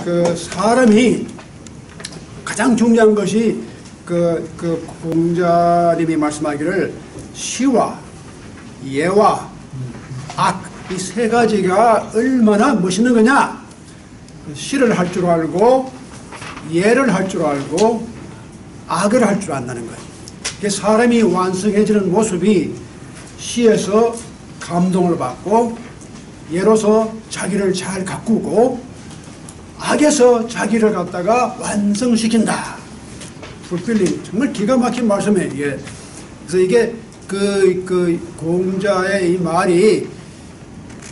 그 사람이 가장 중요한 것이 그 공자님이 말씀하기를 시와 예와 악 이 세 가지가 얼마나 멋있는 거냐. 시를 할 줄 알고 예를 할 줄 알고 악을 할 줄 안다는 거예요. 사람이 완성해지는 모습이 시에서 감동을 받고 예로서 자기를 잘 가꾸고 악에서 자기를 갖다가 완성시킨다. fulfilling. 정말 기가 막힌 말씀이에요. 이게. 그래서 이게 그 공자의 이 말이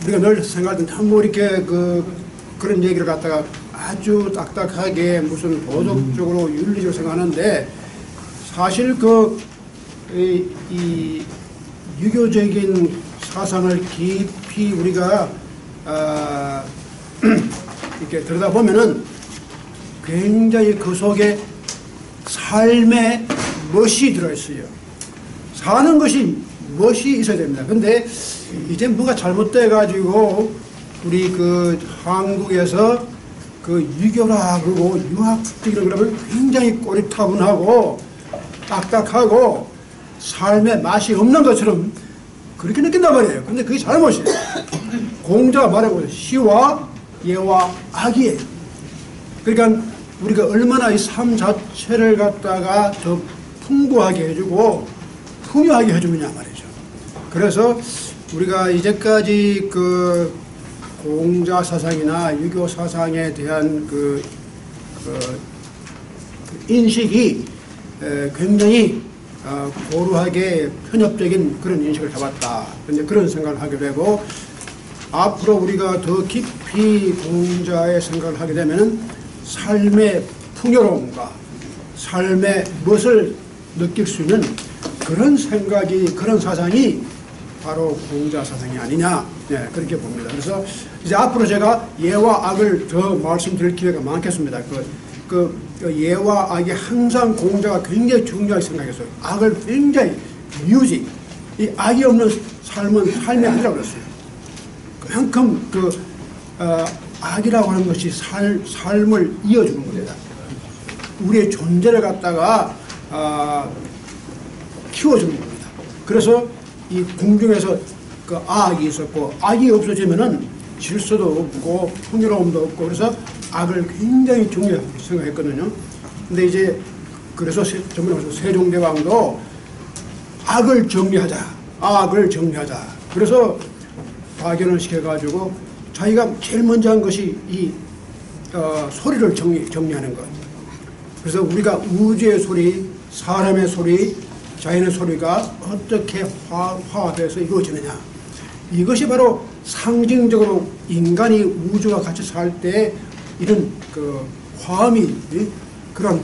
우리가 늘 생각할 때 뭐 이렇게 그런 얘기를 갖다가 아주 딱딱하게 무슨 도덕적으로 윤리적으로 생각하는데 사실 이 유교적인 사상을 깊이 우리가 이렇게 들여다보면은 굉장히 그 속에 삶의 멋이 들어있어요. 사는 것이 멋이 있어야 됩니다. 근데 이제 뭔가 잘못돼가지고 우리 한국에서 유교라 그러고 유학적이라 그러면 굉장히 꼬리타분하고 딱딱하고 삶의 맛이 없는 것처럼 그렇게 느낀단 말이에요. 근데 그게 잘못이에요. 공자가 말하고 시와 예와 악이에요. 그러니까 우리가 얼마나 이 삶 자체를 갖다가 더 풍부하게 해주고 풍요하게 해주느냐 말이죠. 그래서 우리가 이제까지 공자 사상이나 유교 사상에 대한 인식이 굉장히 고루하게 편협적인 그런 인식을 잡았다. 그런 생각을 하게 되고 앞으로 우리가 더 깊이 공자의 생각을 하게 되면 삶의 풍요로움과 삶의 멋을 느낄 수 있는 그런 생각이 그런 사상이 바로 공자 사상이 아니냐 그렇게 봅니다. 그래서 이제 앞으로 제가 예와 악을 더 말씀드릴 기회가 많겠습니다. 예와 악이 항상 공자가 굉장히 중요하게 생각했어요. 악을 굉장히 뮤직, 이 악이 없는 삶은 삶이 아니라고 그랬어요. 그만큼 악이라고 하는 것이 삶을 이어주는 겁니다. 우리의 존재를 갖다가 키워주는 겁니다. 그래서 이 궁중에서 악이 있었고 악이 없어지면은 질서도 없고 풍요로움도 없고 그래서 악을 굉장히 중요하게 생각했거든요. 근데 이제 그래서 세종대왕도 악을 정리하자. 그래서 파견을 시켜가지고 자기가 제일 먼저 한 것이 이 소리를 정리하는 것. 그래서 우리가 우주의 소리, 사람의 소리, 자연의 소리가 어떻게 화합해서 이루어지느냐. 이것이 바로 상징적으로 인간이 우주와 같이 살 때 이런 화음이 그런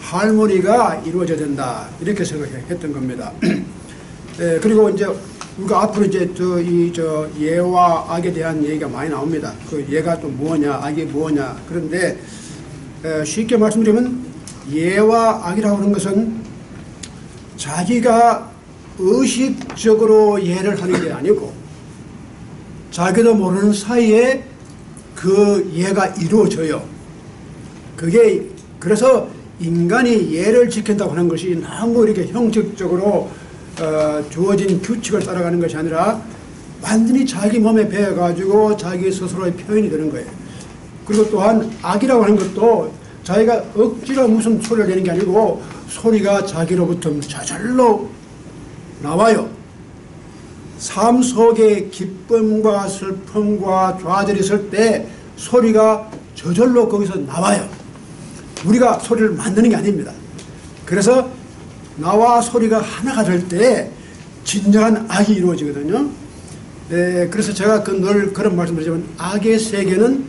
할머니가 이루어져야 된다. 이렇게 생각했던 겁니다. 그리고 이제 우리가 앞으로 이제 예와 악에 대한 얘기가 많이 나옵니다. 예가 또 뭐냐, 악이 뭐냐. 그런데 쉽게 말씀드리면 예와 악이라고 하는 것은 자기가 의식적으로 예를 하는 게 아니고 자기도 모르는 사이에 그 예가 이루어져요. 그래서 인간이 예를 지킨다고 하는 것이 너무 이렇게 형식적으로 주어진 규칙을 따라가는 것이 아니라 완전히 자기 몸에 배어가지고 자기 스스로의 표현이 되는 거예요. 그리고 또한 악이라고 하는 것도 자기가 억지로 무슨 소리를 내는 게 아니고 소리가 자기로부터 저절로 나와요. 삶 속에 기쁨과 슬픔과 좌절이 있을 때 소리가 저절로 거기서 나와요. 우리가 소리를 만드는 게 아닙니다. 그래서 나와 소리가 하나가 될 때 진정한 악이 이루어지거든요. 그래서 제가 늘 그런 말씀을 드리지만 악의 세계는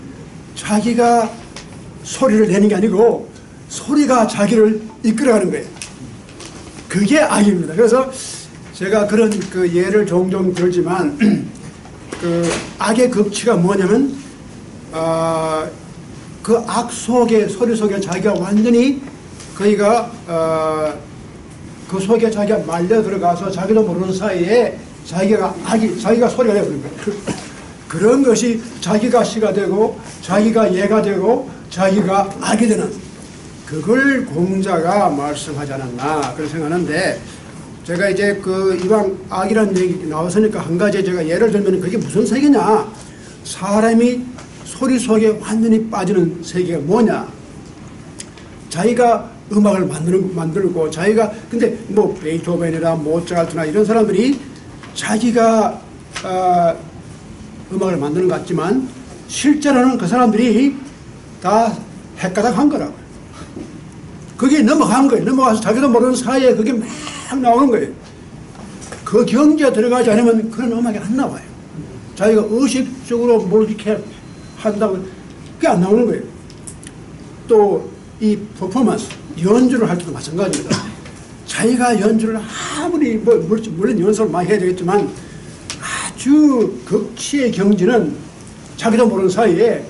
자기가 소리를 내는 게 아니고 소리가 자기를 이끌어가는 거예요. 그게 악입니다. 그래서 제가 그런 예를 종종 들지만 악의 극치가 뭐냐면 그 악 속에 소리 속에 자기가 완전히 거기가 그 속에 자기가 말려 들어가서 자기도 모르는 사이에 자기가 소리가 되는 거예요. 그런 것이 자기가 시가 되고 자기가 예가 되고 자기가 알게 되는 그걸 공자가 말씀하지 않았나 그런 생각하는데, 제가 이제 그 이왕 악이라는 얘기 나왔으니까 한 가지 제가 예를 들면 그게 무슨 세계냐, 사람이 소리 속에 완전히 빠지는 세계가 뭐냐, 자기가 음악을 만들고 자기가, 근데 뭐 베이토벤이나 모차르트나 이런 사람들이 자기가 음악을 만드는 것 같지만 실제로는 그 사람들이 다 헷가닥한 거라고요. 그게 넘어간 거예요. 넘어가서 자기도 모르는 사이에 그게 막 나오는 거예요. 그 경지에 들어가지 않으면 그런 음악이 안 나와요. 자기가 의식적으로 뭘 이렇게 한다고 그게 안 나오는 거예요. 또 이 퍼포먼스, 연주를 할 때도 마찬가지입니다. 자기가 연주를 아무리 물론 연습을 많이 해야 되겠지만 아주 극치의 경지는 자기도 모르는 사이에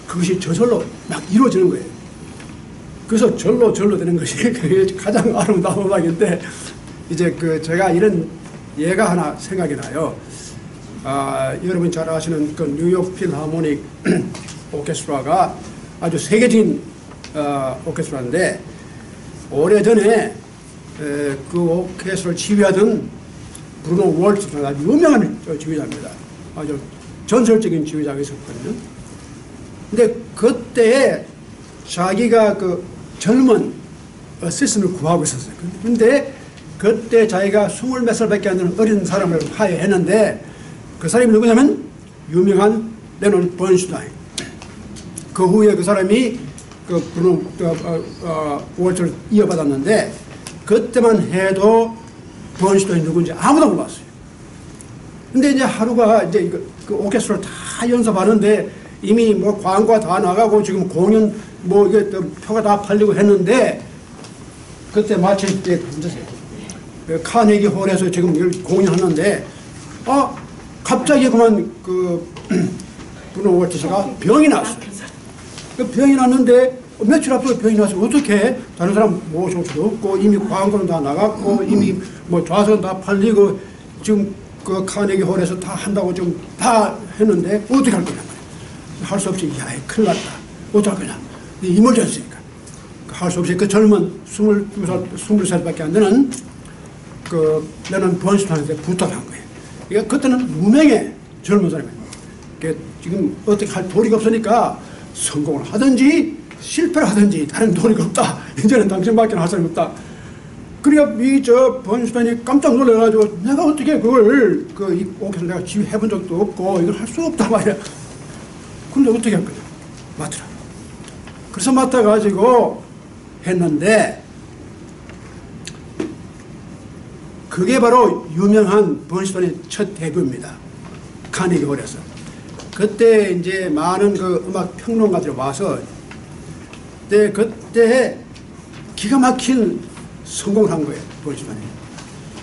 그것이 저절로 막 이루어지는 거예요. 그래서 절로 되는 것이 그게 가장 아름다운 음악인데, 이제 그 제가 이런 예가 하나 생각이 나요. 여러분 잘 아시는 그 뉴욕 필하모닉 오케스트라가 아주 세계적인 오케스트라인데, 오래전에 그 오케스트라를 지휘하던 브루노 월츠가 아주 유명한 지휘자입니다. 아주 전설적인 지휘자가 있었거든요. 근데 그때 자기가 그 젊은 어시스트를 구하고 있었어요. 근데 그때 자기가 20몇 살밖에 안 되는 어린 사람을 하야했는데, 그 사람이 누구냐면 유명한 레논 번슈타인. 그 후에 그 사람이 그 브루노 월츠를 이어받았는데, 그때만 해도 번슈타인이 누군지 아무도 몰랐어요. 근데 이제 하루가 이제 그 오케스트라를 다 연습하는데 이미 뭐 광고가 다 나가고 지금 공연 뭐 이게 표가 다 팔리고 했는데, 그때 마침 이제 카네기 홀에서 지금 공연하는데 갑자기 그만 그 브루노 월츠가 병이 났어요. 그 병이 났는데 며칠 앞으로 병이 나서 어떻게 다른 사람 모실 수도 없고, 이미 광고는 다 나갔고 이미 뭐 좌석은 다 팔리고 지금 그 카네기 홀에서 다 한다고 지금 다 했는데 어떻게 할 거냐 말이야. 할 수 없이 야 큰일 났다. 어떡할 거냐. 이멀전시니까. 할 수 없이 그 젊은 22살밖에 안 되는 그 레논 번슈타인한테 부탁을 한 거예요. 그러니까 그때는 무명의 젊은 사람이에요. 그러니까 지금 어떻게 할 도리가 없으니까 성공을 하든지 실패를 하든지 다른 도리가 없다. 이제는 당신밖에 할 사람이 없다. 그러니까 저 번슈타인이 깜짝 놀라가지고 내가 어떻게 그걸 이 오케스트라 내가 지휘해본 적도 없고 이걸 할 수 없다 말이야. 근데 어떻게 할 거냐. 맡으라. 그래서 맡아가지고 했는데, 그게 바로 유명한 번슈타인의 첫 데뷔입니다. 카네기 홀에서. 그때 이제 많은 그 음악 평론가들이 와서 그때 기가 막힌 성공을 한 거예요, 번슈타인이.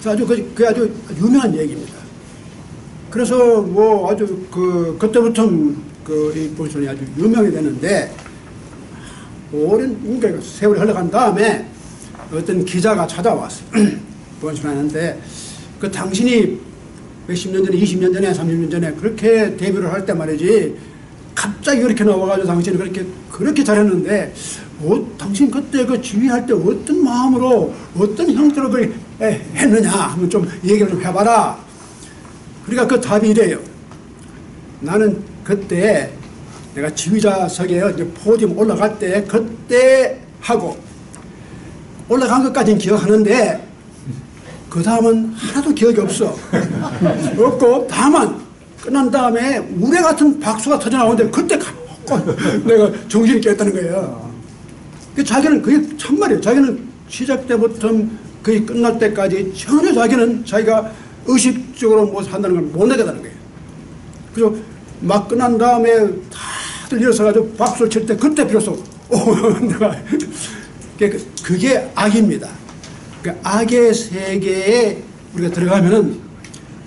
아주 그 아주 유명한 얘기입니다. 그래서 뭐 아주 그때부터 이 번슈타인이 아주 유명이 되는데, 오랜 그러니까 세월이 흘러간 다음에 어떤 기자가 찾아왔어요. 번슈타인한테 그 당신이 몇십 년 전에, 20년 전에, 30년 전에 그렇게 데뷔를 할 때 말이지, 갑자기 그렇게 나와가지고 당신이 그렇게 잘했는데, 당신 그때 그 지휘할 때 어떤 마음으로, 어떤 형태로 그렇게 했느냐 한번 좀 얘기를 좀 해봐라. 그러니까 그 답이 이래요. 나는 그때 내가 지휘자석에 포디움 올라갈 때 그때 하고 올라간 것까지는 기억하는데 그 다음은 하나도 기억이 없어. 없고 다만 끝난 다음에 우레 같은 박수가 터져나오는데 그때 내가 정신이 깼다는 거예요. 자기는 그게 참말이에요. 자기는 시작 때부터 거의 끝날 때까지 전혀 자기가 의식적으로 뭐 한다는 걸 못 내겠다는 거예요. 그래서 막 끝난 다음에 다들 일어서가지고 박수를 칠 때 그때 비로소 내가 그게 악입니다. 그 악의 세계에 우리가 들어가면은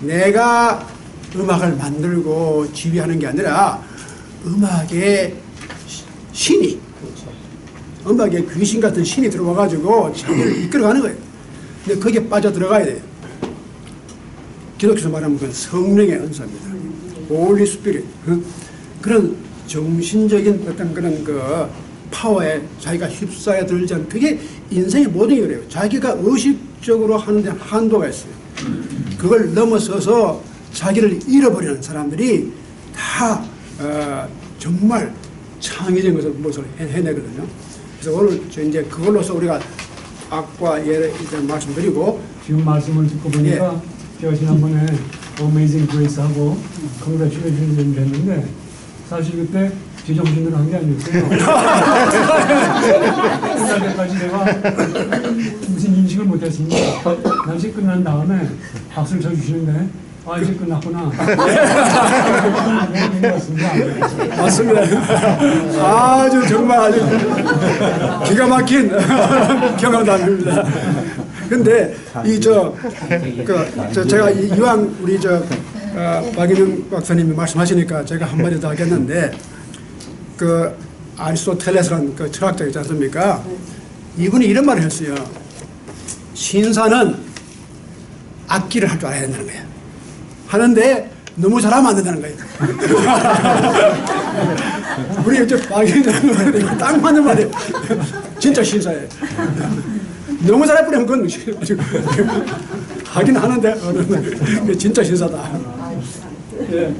내가 음악을 만들고 지휘하는 게 아니라 음악의 신이, 음악의 귀신 같은 신이 들어와가지고 자기를 이끌어가는 거예요. 근데 거기에 빠져 들어가야 돼요. 기독교에서 말하면 그건 성령의 은사입니다. Holy Spirit. 그런 정신적인 어떤 그런 그 파워에 자기가 휩싸여 들지 않는 그게 인생의 모든 게 그래요. 자기가 의식적으로 하는데 한도가 있어요. 그걸 넘어서서 자기를 잃어버리는 사람들이 다 정말 창의적인 것을 해내거든요. 그래서 오늘 이제 그걸로서 우리가 악과 예를 말씀드리고 지금 말씀을 듣고 보니까 제가 지난번에 Amazing Grace 하고 Congratulations 했는데 사실 그때 제정신으로 한 게 아니었어요. 끝날 때까지 내가 무슨 인식을 못했습니다. 날씨 끝난 다음에 박수를 쳐주시는데 아 이제 끝났구나. 맞습니다. 아주 정말 아주 기가 막힌 경험담입니다. 근데 제가 이왕 우리 박인영 박사님이 말씀하시니까 제가 한마디 더 하겠는데 그 아리스토텔레스라는 그 철학자 있지 않습니까? 이분이 이런 말을 했어요. 신사는 악기를 할 줄 알아야 된다는 거예요. 하는데 너무 잘하면 안 된다는 거예요. 우리 저 박인영 딱 맞는 말이에요. 진짜 신사예요. 너무 잘할 뻔하면 그건 하긴 하는데 진짜 신사다. 예.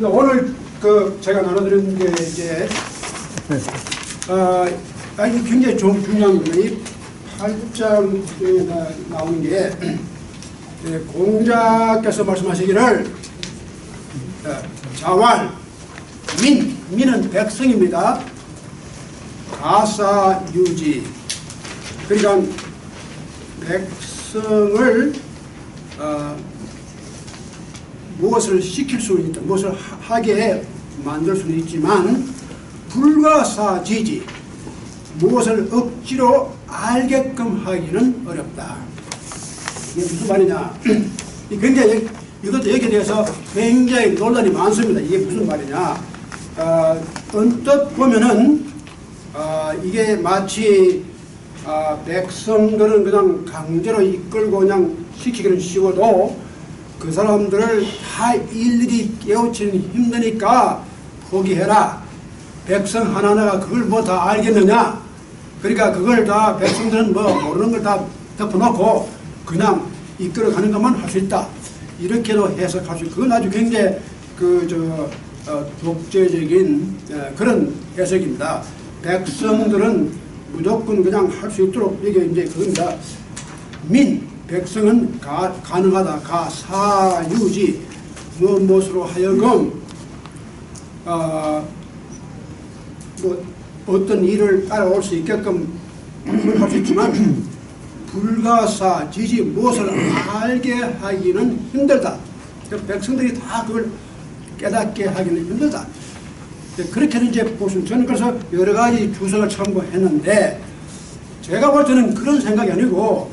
오늘 제가 나눠드린 게 이제 굉장히 중요한 게 이 8장에 나오는 게 공자께서 말씀하시기를 자왈 민은 백성입니다. 가사유지 그러니까 백성을 무엇을 시킬 수는 있다. 무엇을 하게 만들 수는 있지만 불가사지지 무엇을 억지로 알게끔 하기는 어렵다. 이게 무슨 말이냐. 굉장히 이것도 여기에 대해서 굉장히 논란이 많습니다. 이게 무슨 말이냐. 언뜻 보면은 이게 마치 백성들은 그냥 강제로 이끌고 그냥 시키기는 쉬워도 그 사람들을 다 일일이 깨우치는 힘드니까 포기해라. 백성 하나하나가 그걸 뭐 다 알겠느냐. 그러니까 그걸 다 백성들은 뭐 모르는 걸 다 덮어놓고 그냥 이끌어가는 것만 할 수 있다. 이렇게도 해석할 수 있고 그건 아주 굉장히 독재적인 그런 해석입니다. 백성들은 무조건 그냥 할 수 있도록 이게 이제 그겁니다. 백성은 가능하다. 가사유지 무엇으로 하여금 뭐 어떤 일을 따라올 수 있게끔 할 수 있지만 불가사지지 무엇을 알게 하기는 힘들다. 백성들이 다 그걸 깨닫게 하기는 힘들다. 그렇게 이제 보시면 저는 그래서 여러 가지 주석을 참고했는데 제가 볼 때는 그런 생각이 아니고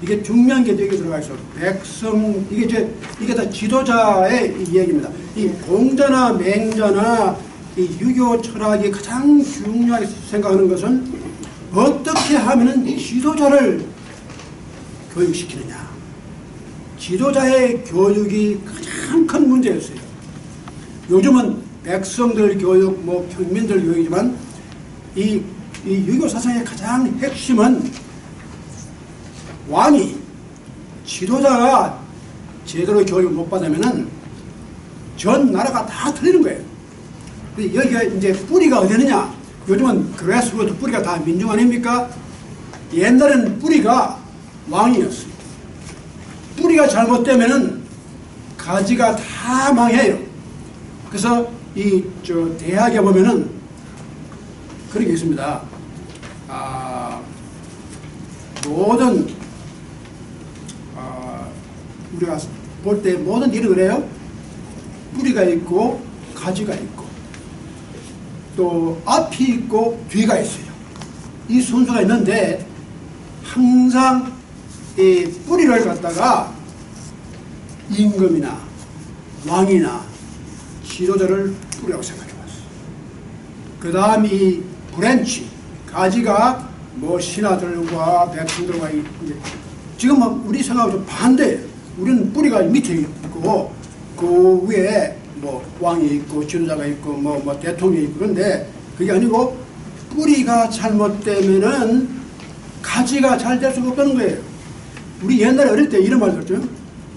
이게 중요한 게 여기 들어가 있어. 백성 이게 다 지도자의 얘기입니다. 이 공자나 맹자나 이 유교 철학이 가장 중요하게 생각하는 것은 어떻게 하면은 지도자를 교육시키느냐. 지도자의 교육이 가장 큰 문제였어요. 요즘은 백성들 교육, 뭐 평민들 교육이지만 이 유교 사상의 가장 핵심은 왕이 지도자가 제대로 교육을 못 받으면은 전 나라가 다 틀리는 거예요. 여기가 이제 뿌리가 어디느냐? 요즘은 그래스로부터 뿌리가 다 민중 아닙니까? 옛날에는 뿌리가 왕이었어요. 뿌리가 잘못되면은 가지가 다 망해요. 그래서 대학에 보면은 그런 게 있습니다. 모든 우리가 볼 때 모든 일을 그래요. 뿌리가 있고 가지가 있고 또 앞이 있고 뒤가 있어요. 이 순서가 있는데 항상 이 뿌리를 갖다가 임금이나 왕이나 지도자를 뿌리라고 생각해봤어요. 그 다음 이 브랜치 가지가 뭐 신하들과 백성들과 이제 지금 우리 생각하고 좀 반대예요. 우리는 뿌리가 밑에 있고 그 위에 뭐 왕이 있고 지도자가 있고 뭐 대통령이 있고 그런데 그게 아니고 뿌리가 잘못되면은 가지가 잘 될 수가 없다는 거예요. 우리 옛날에 어릴 때 이런 말 들었죠.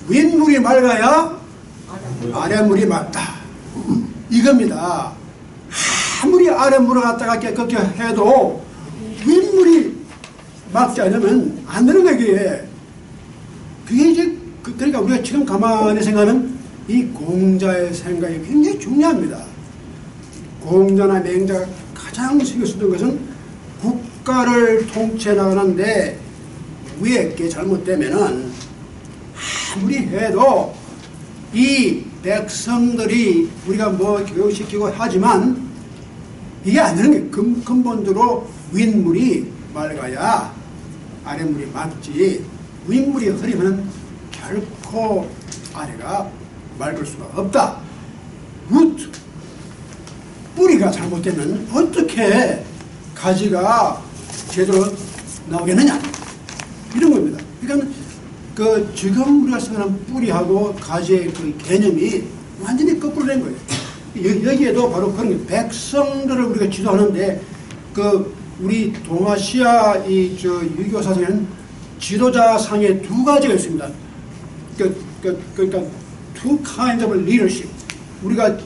윗물이 맑아야 아랫물이 맑다. 이겁니다. 아무리 아랫물을 갖다가 깨끗게 해도 윗물이 맑지 않으면 안 되는 거예요. 그게 이제 그러니까 우리가 지금 가만히 생각하면 이 공자의 생각이 굉장히 중요합니다. 공자나 맹자가 가장 신경 쓰던 것은 국가를 통치해 나가는데 위에 게 잘못되면은 아무리 해도 이 백성들이 우리가 뭐 교육시키고 하지만 이게 안 되는 게 근본적으로 윗물이 맑아야 아랫물이 맑지 윗물이 흐리면 결코 아래가 맑을 수가 없다. 루트 뿌리가 잘못되면 어떻게 가지가 제대로 나오겠느냐 이런 겁니다. 그러니까 그 지금 우리가 생각하는 뿌리하고 가지의 그 개념이 완전히 거꾸로 된 거예요. 여기에도 바로 그런 게 백성들을 우리가 지도하는데 그 우리 동아시아 이 저 유교 사상에는 지도자상의 두 가지가 있습니다. 그러니까 two kinds of leadership. 우리가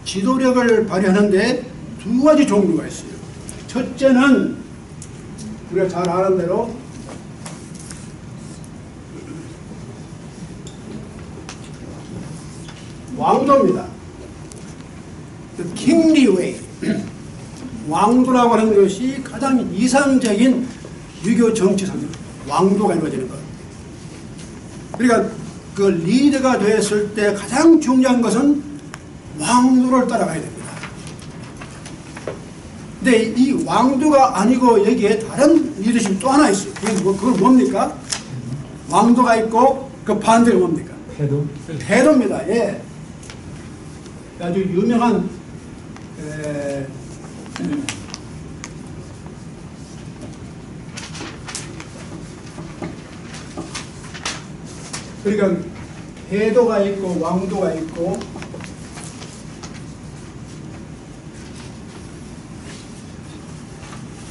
지도력을 발휘하는데 두 가지 종류가 있어요. 첫째는 우리가 잘 아는 대로 왕도입니다. The kingly way. 왕도라고 하는 것이 가장 이상적인 유교 정치상입니다. 왕도가 이루어지는 것. 그러니까 그 리더가 됐을 때 가장 중요한 것은 왕도를 따라가야 됩니다. 근데 이 왕도가 아니고 여기에 다른 리더십이 또 하나 있어요. 그걸 뭡니까? 왕도가 있고 그 반대가 뭡니까? 태도. 태도입니다. 예. 아주 유명한 그러니까 태도가 있고 왕도가 있고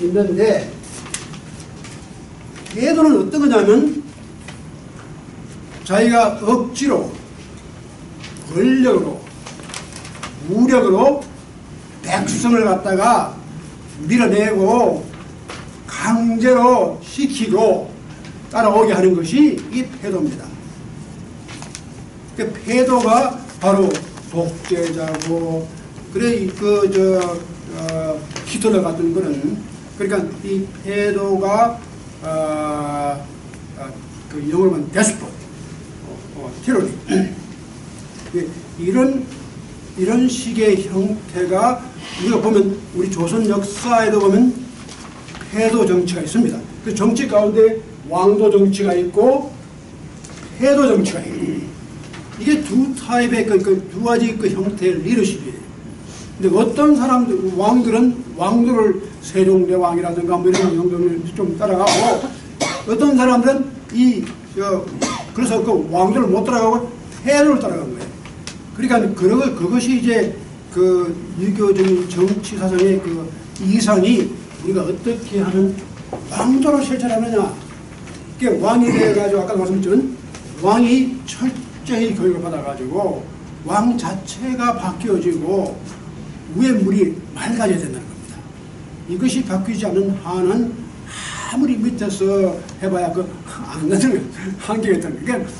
있는데 태도는 어떤 거냐면 자기가 억지로 권력으로 무력으로 백성을 갖다가 밀어내고 강제로 시키고 따라오게 하는 것이 이 패도입니다. 그 패도가 바로 독재자고 그래 히틀러 같은 거는 그러니까 이 패도가 그 영어로 하면 데스포트, 테러리 이런 식의 형태가 우리가 보면 우리 조선 역사에도 보면 패도 정치가 있습니다. 그 정치 가운데 왕도 정치가 있고 패도 정치가 있고 이게 두 타입의 두 가지 그 형태의 리더십이에요. 근데 어떤 사람들 왕들은 왕도를 세종대왕이라든가 뭐 이런 정도를 좀 따라가고 어떤 사람들은 그래서 그 왕도를 못 따라가고 패도를 따라간 거예요. 그러니까 그것이 이제 그 유교적인 정치 사상의 그 이상이 우리가 어떻게 하면 왕도를 실천하느냐. 그게 왕이 돼가지고 아까 말씀드렸지만 왕이 철저히 교육을 받아가지고 왕 자체가 바뀌어지고 위에 물이 맑아져야 된다는 겁니다. 이것이 바뀌지 않는 한은 아무리 밑에서 해봐야 안 되는 한계가 있다는 거예요. 그러니까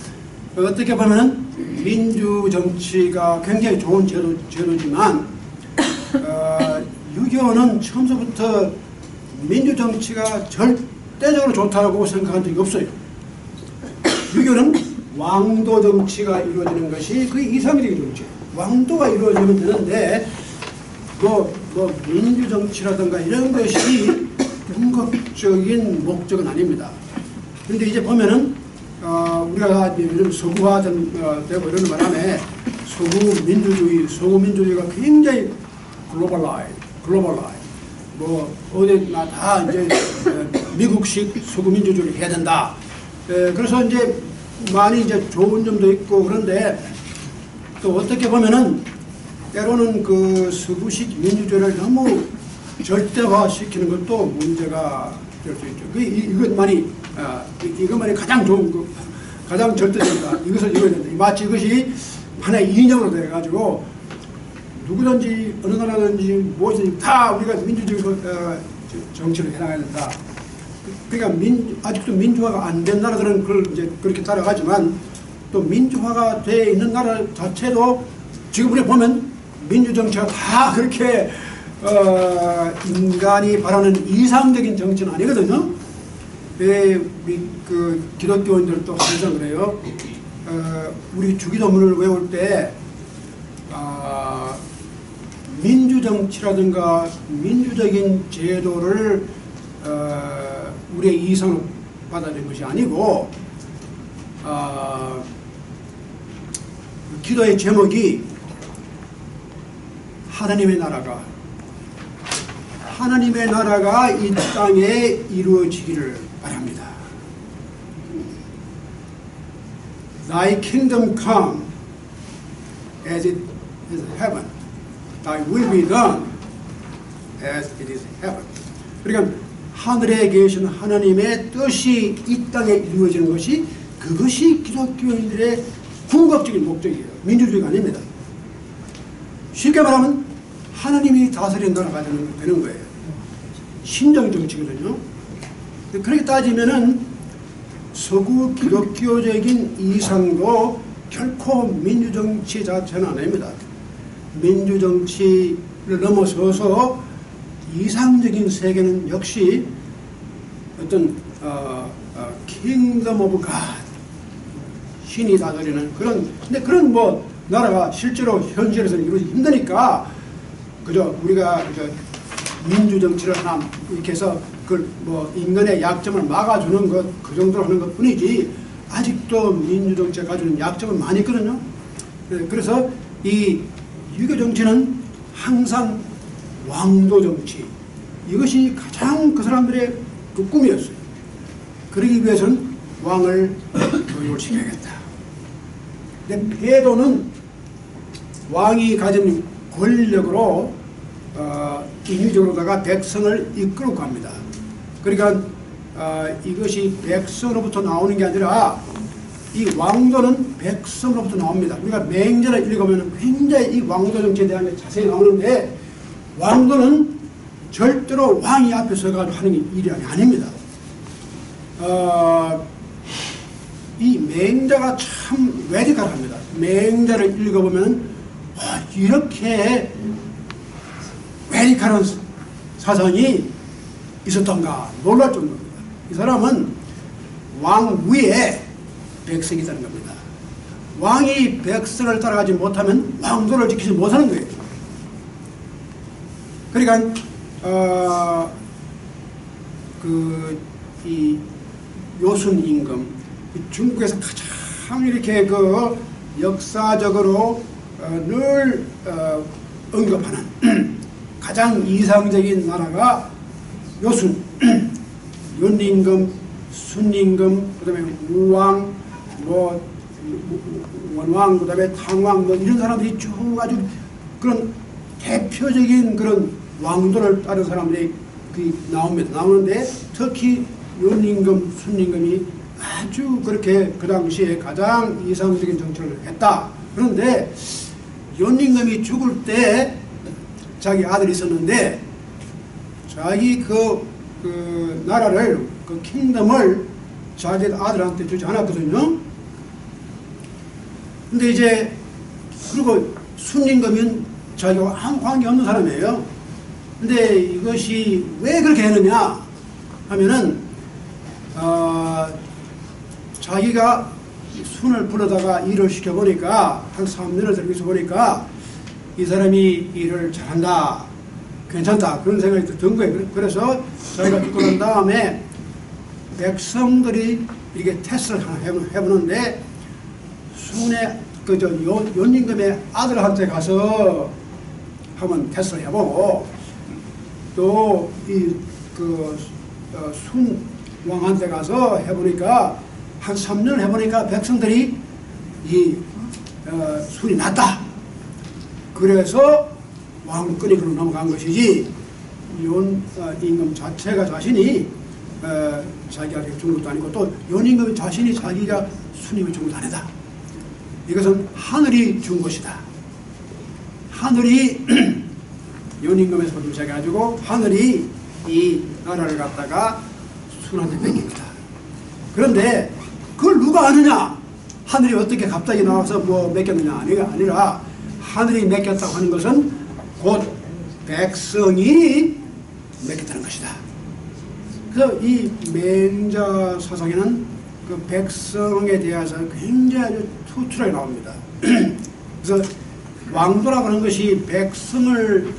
어떻게 보면 민주 정치가 굉장히 좋은 제도지만 유교는 처음부터 민주 정치가 절대적으로 좋다고 생각한 적이 없어요. 유교는 왕도 정치가 이루어지는 것이 거의 이상적인 정치. 왕도가 이루어지면 되는데 민주 정치라든가 이런 것이 궁극적인 목적은 아닙니다. 그런데 이제 보면은 우리가 요즘 서구화되고 이러는 바람에 서구민주주의가 굉장히 글로벌라이즈. 뭐 어디나 다 이제 미국식 서구민주주의를 해야 된다. 그래서 이제 많이 이제 좋은 점도 있고 그런데 또 어떻게 보면은 때로는 그 서구식 민주주의를 너무 절대화시키는 것도 문제가 될 수 있죠. 이것만이 가장 좋은 가장 절대적이다. 이것을 이뤄야 된다. 마치 이것이 하나의 이념으로 돼가지고 누구든지 어느 나라든지 무엇이든지 다 우리가 민주주의 정치를 해나가야 된다. 그러니까 아직도 민주화가 안 된 나라들은 그걸 이제 그렇게 따라가지만 또 민주화가 돼 있는 나라 자체도 지금 우리 보면 민주 정치가 다 그렇게 인간이 바라는 이상적인 정치는 아니거든요. 그 기독교인들도 항상 그래요. 우리 주기도문을 외울 때 민주정치라든가 민주적인 제도를 우리의 이상으로 받아들인 것이 아니고 기도의 제목이 하나님의 나라가 이 땅에 이루어지기를 바랍니다. Thy kingdom come as it is heaven. Thy will be done as it is heaven. 그러니까 하늘에 계신 하나님의 뜻이 이 땅에 이루어지는 것이 그것이 기독교인들의 궁극적인 목적이에요. 민주주의가 아닙니다. 쉽게 말하면 하나님이 다스리는 나라가 되는 거예요. 신정 정치거든요. 그렇게 따지면은 서구 기독교적인 이상도 결코 민주정치 자체는 아닙니다. 민주정치를 넘어서서 이상적인 세계는 역시 어떤 킹덤 오브 갓, 신이 다스리는 근데 그런 뭐 나라가 실제로 현실에서는 이루어지기 힘드니까 그저 우리가 민주정치를 하나 이렇게 해서 그 뭐 인간의 약점을 막아주는 것 그 정도로 하는 것 뿐이지 아직도 민주정치가 가지는 약점은 많이 있거든요. 그래서 이 유교 정치는 항상 왕도 정치, 이것이 가장 그 사람들의 그 꿈이었어요. 그러기 위해서는 왕을 교육을 시켜야겠다. 근데 패도는 왕이 가진 권력으로 인위적으로다가 백성을 이끌고 갑니다. 그러니까 이것이 백성으로부터 나오는 게 아니라 이 왕도는 백성으로부터 나옵니다. 우리가 맹자를 읽어보면 굉장히 이 왕도 정치에 대한 게 자세히 나오는데 왕도는 절대로 왕이 앞에 서가지고 하는 일이 아닙니다. 이 맹자가 참 레디컬합니다. 맹자를 읽어보면 이렇게 레디컬한 사상이 있었던가 놀랄 정도입니다. 이 사람은 왕 위에 백성이 있다는 겁니다. 왕이 백성을 따라가지 못하면 왕도를 지키지 못하는 거예요. 그러니까 이 요순 임금, 중국에서 가장 이렇게 그 역사적으로 늘 언급하는 가장 이상적인 나라가 요순, 윤임금, 순임금, 그다음에 우왕, 뭐 원왕, 그다음에 탕왕, 뭐 이런 사람들이 쭉 아주 그런 대표적인 그런 왕도를 따른 사람들이 나옵니다. 나오는데 특히 윤임금, 순임금이 아주 그렇게 그 당시에 가장 이상적인 정치를 했다. 그런데 윤임금이 죽을 때 자기 아들이 있었는데 자기 그 나라를 그 킹덤을 자기 아들한테 주지 않았거든요. 근데 이제 그리고 순임금은 자기와 아무 관계 없는 사람이에요. 근데 이것이 왜 그렇게 했느냐 하면은 자기가 순을 불러다가 일을 시켜보니까 한 3년을 service 보니까 이 사람이 일을 잘한다, 괜찮다 그런 생각이 든 거예요. 그래서 자기가 죽고 난 다음에 백성들이 이렇게 테스트를 하나 해보는데 순의 윤임금의 아들한테 가서 한번 테스트를 해보고 또 이 순 왕한테 가서 해보니까 한 3년을 해보니까 백성들이 이 순이 낫다. 그래서 왕권이 그로 넘어간 것이지 임금 자체가 자신이 자기가 준 것도 아니고 또 임금 자신이 자기가 스님이 준 것도 아니다. 이것은 하늘이 준 것이다. 하늘이 임금에서 시작해가지고 하늘이 이 나라를 갖다가 순한테 뺏긴 거다. 그런데 그걸 누가 아느냐? 하늘이 어떻게 갑자기 나와서 뭐 맡겼느냐? 아니라 하늘이 맡겼다고 하는 것은 곧 백성이 맡겼다는 것이다. 그래서 이 맹자 사상에는 그 백성에 대해서 굉장히 아주 투출하게 나옵니다. 그래서 왕도라고 하는 것이 백성을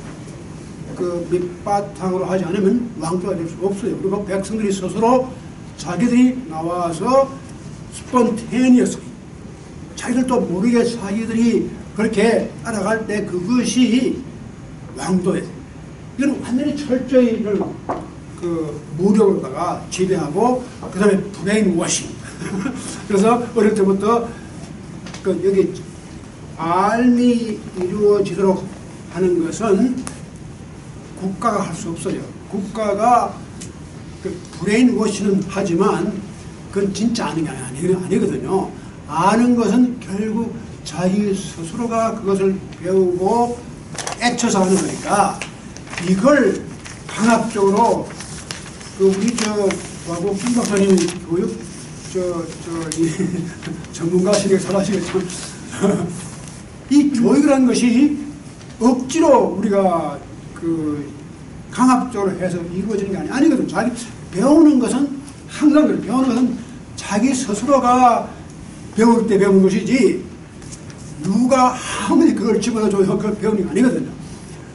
그 밑바탕으로 하지 않으면 왕도가 될 수 없어요. 그리고 백성들이 스스로 자기들이 나와서 스폰테니어스 자기들도 모르게 자기들이 그렇게 따라갈 때 그것이 왕도예요. 이건 완전히 철저히 이걸 그 무력으로다가 지배하고 그 다음에 브레인 워싱. 그래서 어릴 때부터 그 여기 알미 이루어지도록 하는 것은 국가가 할 수 없어요. 국가가 그 브레인 워싱은 하지만 그건 진짜 아는 게 아니거든요. 아는 것은 결국 자기 스스로가 그것을 배우고 애쳐서 하는 거니까 이걸 강압적으로 그 우리 뭐 김 박사님 교육 이 전문가시게 잘하시겠지만 이 교육이라는 것이 억지로 우리가 그 강압적으로 해서 이루어지는 게 아니거든. 자기 배우는 것은 항상 그래. 배우는 것은 자기 스스로가 배울 때 배우는 것이지 누가 아무리 그걸 집어넣어줘서 그걸 배우는 게 아니거든요.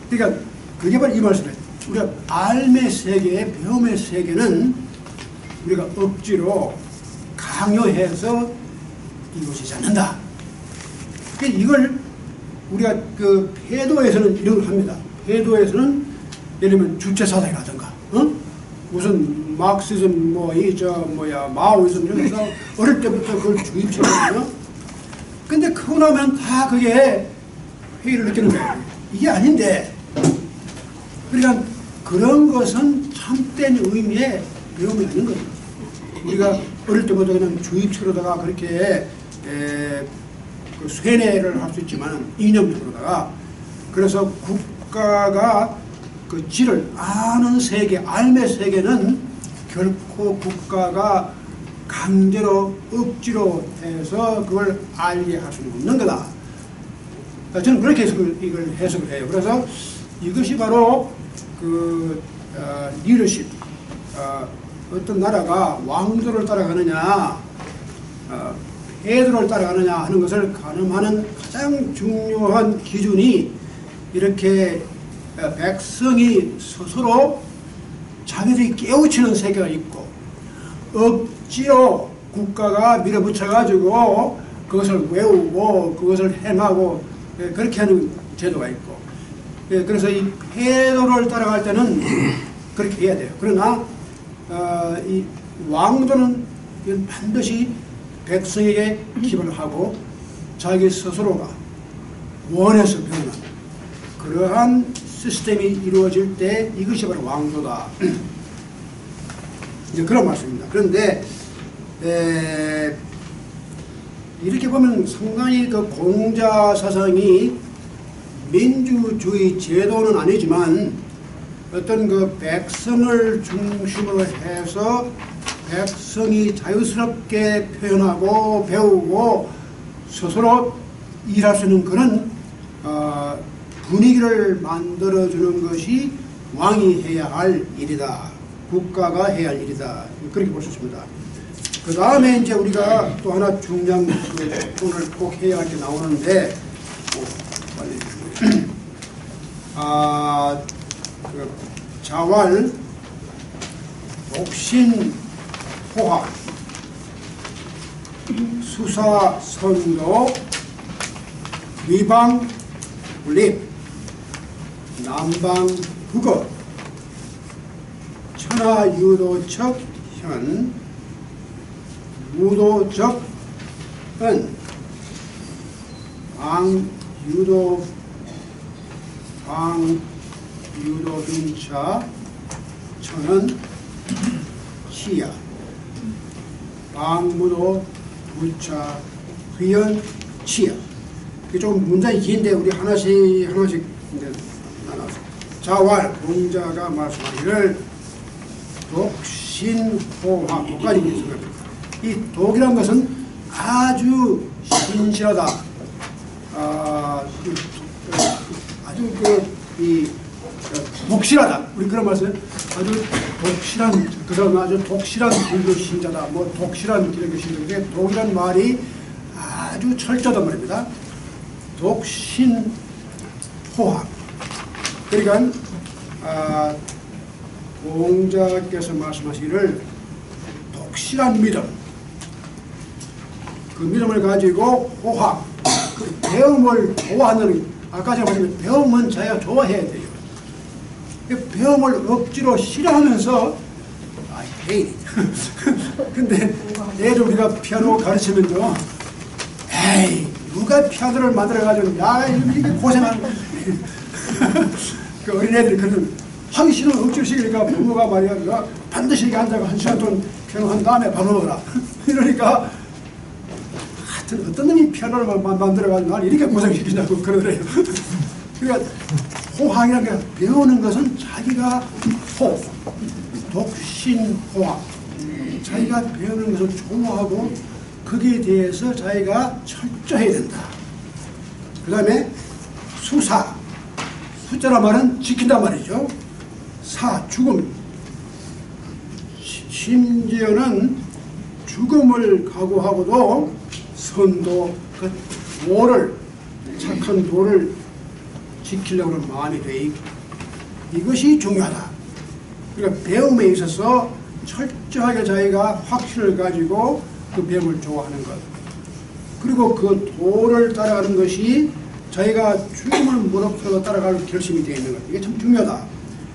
그러니까 그게 바로 이 말씀이에요. 우리가 알의 세계, 배움의 세계는 우리가 억지로 강요해서 이루어지지 않는다. 그러니까 이걸 우리가 그 폐도에서는 이런 걸 합니다. 폐도에서는 예를 들면 주체사상이라든가, 무슨 막시즘, 마오이즘 이런 데서 어릴 때부터 그걸 주입시거든요. 근데 크고 나면 다 그게 회의를 느끼는 거예요. 이게 아닌데, 그러니까 그런 것은 참된 의미의 배움이 아닌 거예요. 우리가 어릴 때부터 그냥 주입식으로다가 그렇게 그 쇠뇌를 할 수 있지만 이념적으로다가 그래서 국가가 그 질을 아는 세계, 알의 세계는 결코 국가가 강제로 억지로 해서 그걸 알게 할 수는 없는 거다. 저는 그렇게 이걸 해석을 해요. 그래서 이것이 바로 그 리더십, 어떤 나라가 왕조를 따라가느냐, 폐도를 따라가느냐 하는 것을 가늠하는 가장 중요한 기준이 이렇게 백성이 스스로 자기들이 깨우치는 세계가 있고 억지로 국가가 밀어붙여가지고 그것을 외우고 그것을 행하고 그렇게 하는 제도가 있고 그래서 이 폐도를 따라갈 때는 그렇게 해야 돼요. 그러나 이 왕조는 반드시 백성에게 기본을 하고 자기 스스로가 원해서 배우는 그러한 시스템이 이루어질 때 이것이 바로 왕조다. 이제 그런 말씀입니다. 그런데 이렇게 보면 상당히 그 공자 사상이 민주주의 제도는 아니지만 어떤 그 백성을 중심으로 해서 백성이 자유스럽게 표현하고 배우고 스스로 일할 수 있는 그런 분위기를 만들어주는 것이 왕이 해야 할 일이다. 국가가 해야 할 일이다. 그렇게 볼 수 있습니다. 그 다음에 이제 우리가 또 하나 중요한 오늘 꼭 해야 할 게 나오는데 빨리 그 자활, 옥신, 호학, 수사, 선도, 위방, 립, 남방, 북어, 천하, 유도척, 현, 무도적, 은, 방, 유도, 방, 유도, 윤차, 천은 치야. 방무도, 부차, 회연, 치야. 이게 조금 문장이 긴데 우리 하나씩 이제 나눠서. 자왈, 공자가 말씀하기를 독신호화, 독까지 있습니다. 이 독이란 것은 아주 신실하다. 아주 독실하다. 우리 그런 말씀. 아주 독실한, 그런 아주 독실한 불교 신자다. 뭐 독실한 기독교 신자인데 독이란 말이 아주 철저하단 말입니다. 독신호학. 그러니까 공자께서 말씀하시기를 독실한 믿음, 그 믿음을 가지고 호학, 그 배움을 좋아하는, 아까 제가 말씀드린 배움은 자기가 좋아해야 돼요. 배움을 억지로 싫어하면서 헤이 근데 예를 우리가 피아노 가르치면요, 에이 누가 피아노를 만들어가지고 야 이렇게 고생하는 그 어린애들이 그런 하기 싫으면 억지로 시키니까 부모가 말이야 반드시 이렇게 앉아서 1시간 동안 피아노 한 다음에 밥 먹어라 이러니까 하여튼 어떤 놈이 피아노를 만들어가지고 난 이렇게 고생시키냐고 그러더래요. 그러니까 호학이라는 게 배우는 것은 자기가 독신호학, 자기가 배우는 것을 좋아하고 거기에 대해서 자기가 철저해야 된다. 그 다음에 수사, 수자란 말은 지킨단 말이죠. 사, 죽음. 심지어는 죽음을 각오하고도 선도, 그 도를, 착한 도를 지키려고 하는 마음이 돼 있고, 이것이 중요하다. 그러니까 배움에 있어서 철저하게 자기가 확신을 가지고 그 배움을 좋아하는 것, 그리고 그 도를 따라가는 것이 자기가 죽음을 무릅쓰고 따라갈 결심이 되어 있는 것, 이게 참 중요하다.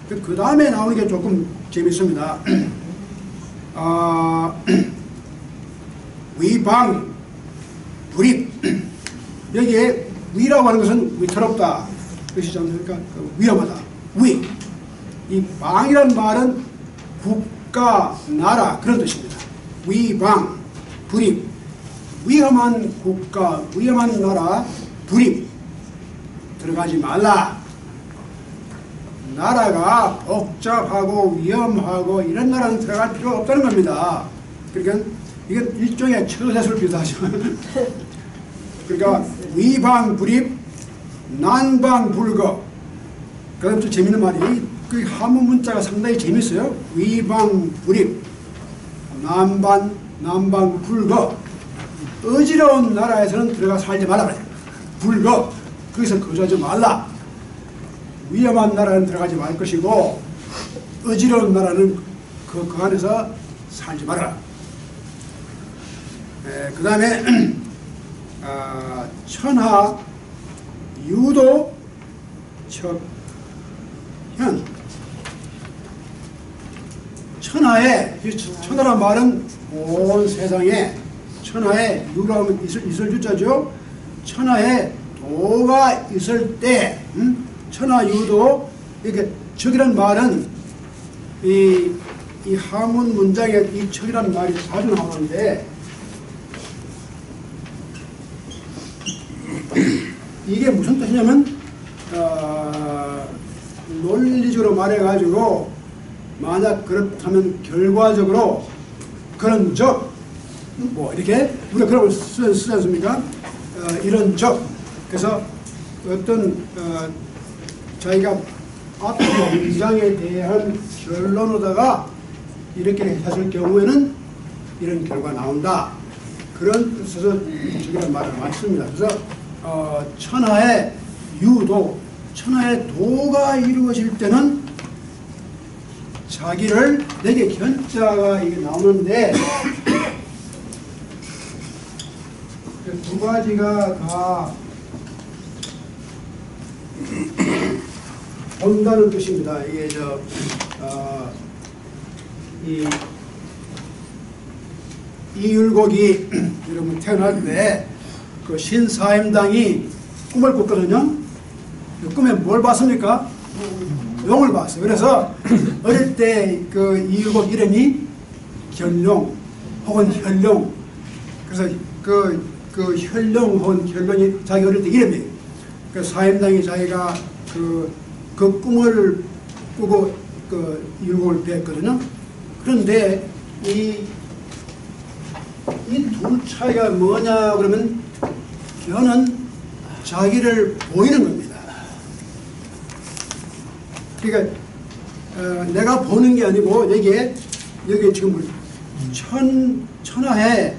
그 다음에 나오는 게 조금 재밌습니다. 위방, 불입. 여기에 위라고 하는 것은 위태롭다. 그것이지 않습니까? 위험하다. 위. 이 방이라는 말은 국가, 나라 그런 뜻입니다. 위방, 불입. 위험한 국가, 위험한 나라, 불입. 들어가지 말라. 나라가 복잡하고 위험하고 이런 나라는 들어갈 필요가 없다는 겁니다. 그러니까 이건 일종의 처세술 비슷하죠. 그러니까 위방, 불입, 난방, 불거. 그 다음 또 재밌는 말이 그 한문 문자가 상당히 재밌어요. 위방, 불입, 난방, 불거. 어지러운 나라에서는 들어가 살지 말라 그래요. 불거. 거기서 거주하지 말라. 위험한 나라는 들어가지 말 것이고 어지러운 나라는 그 안에서 살지 말아라. 그 다음에 천하, 유도, 척현. 천하에, 천하란 말은 온 세상에, 천하에 유라면 있을 유자죠. 천하에 도가 있을 때, 천하유도, 이렇게 척이란 말은 이 하문 문장에 이 척이란 말이 자주 나오는데, 이게 무슨 뜻이냐면 논리적으로 말해가지고 만약 그렇다면 결과적으로 그런 적, 뭐 이렇게 우리가 그런 걸 쓰지 않습니까? 이런 적. 그래서 어떤 자기가 앞에 문장에 대한 결론으로다가 이렇게 했을 경우에는 이런 결과가 나온다. 그런 뜻에서 저기란 말을 많이 씁니다. 그래서 천하의 유도, 천하의 도가 이루어질 때는 자기를, 내게 견자가 이게 나오는데 두 가지가 다 본다는 뜻입니다. 이게 이율곡이 여러분 태어날 때 그 신사임당이 꿈을 꿨거든요. 꿈에 뭘 봤습니까? 용을 봤어요. 그래서 어릴 때 그 이유곡 이름이 견룡 혹은 혈룡. 그래서 그 혈룡 혹은 혈룡이 자기 어릴 때 이름이에요. 그 사임당이 자기가 그 꿈을 꾸고 그 이유곡을 배웠거든요. 그런데 이 둘 차이가 뭐냐 그러면 견은 자기를 보이는 겁니다. 그러니까 내가 보는 게 아니고 여기에 지금 천하에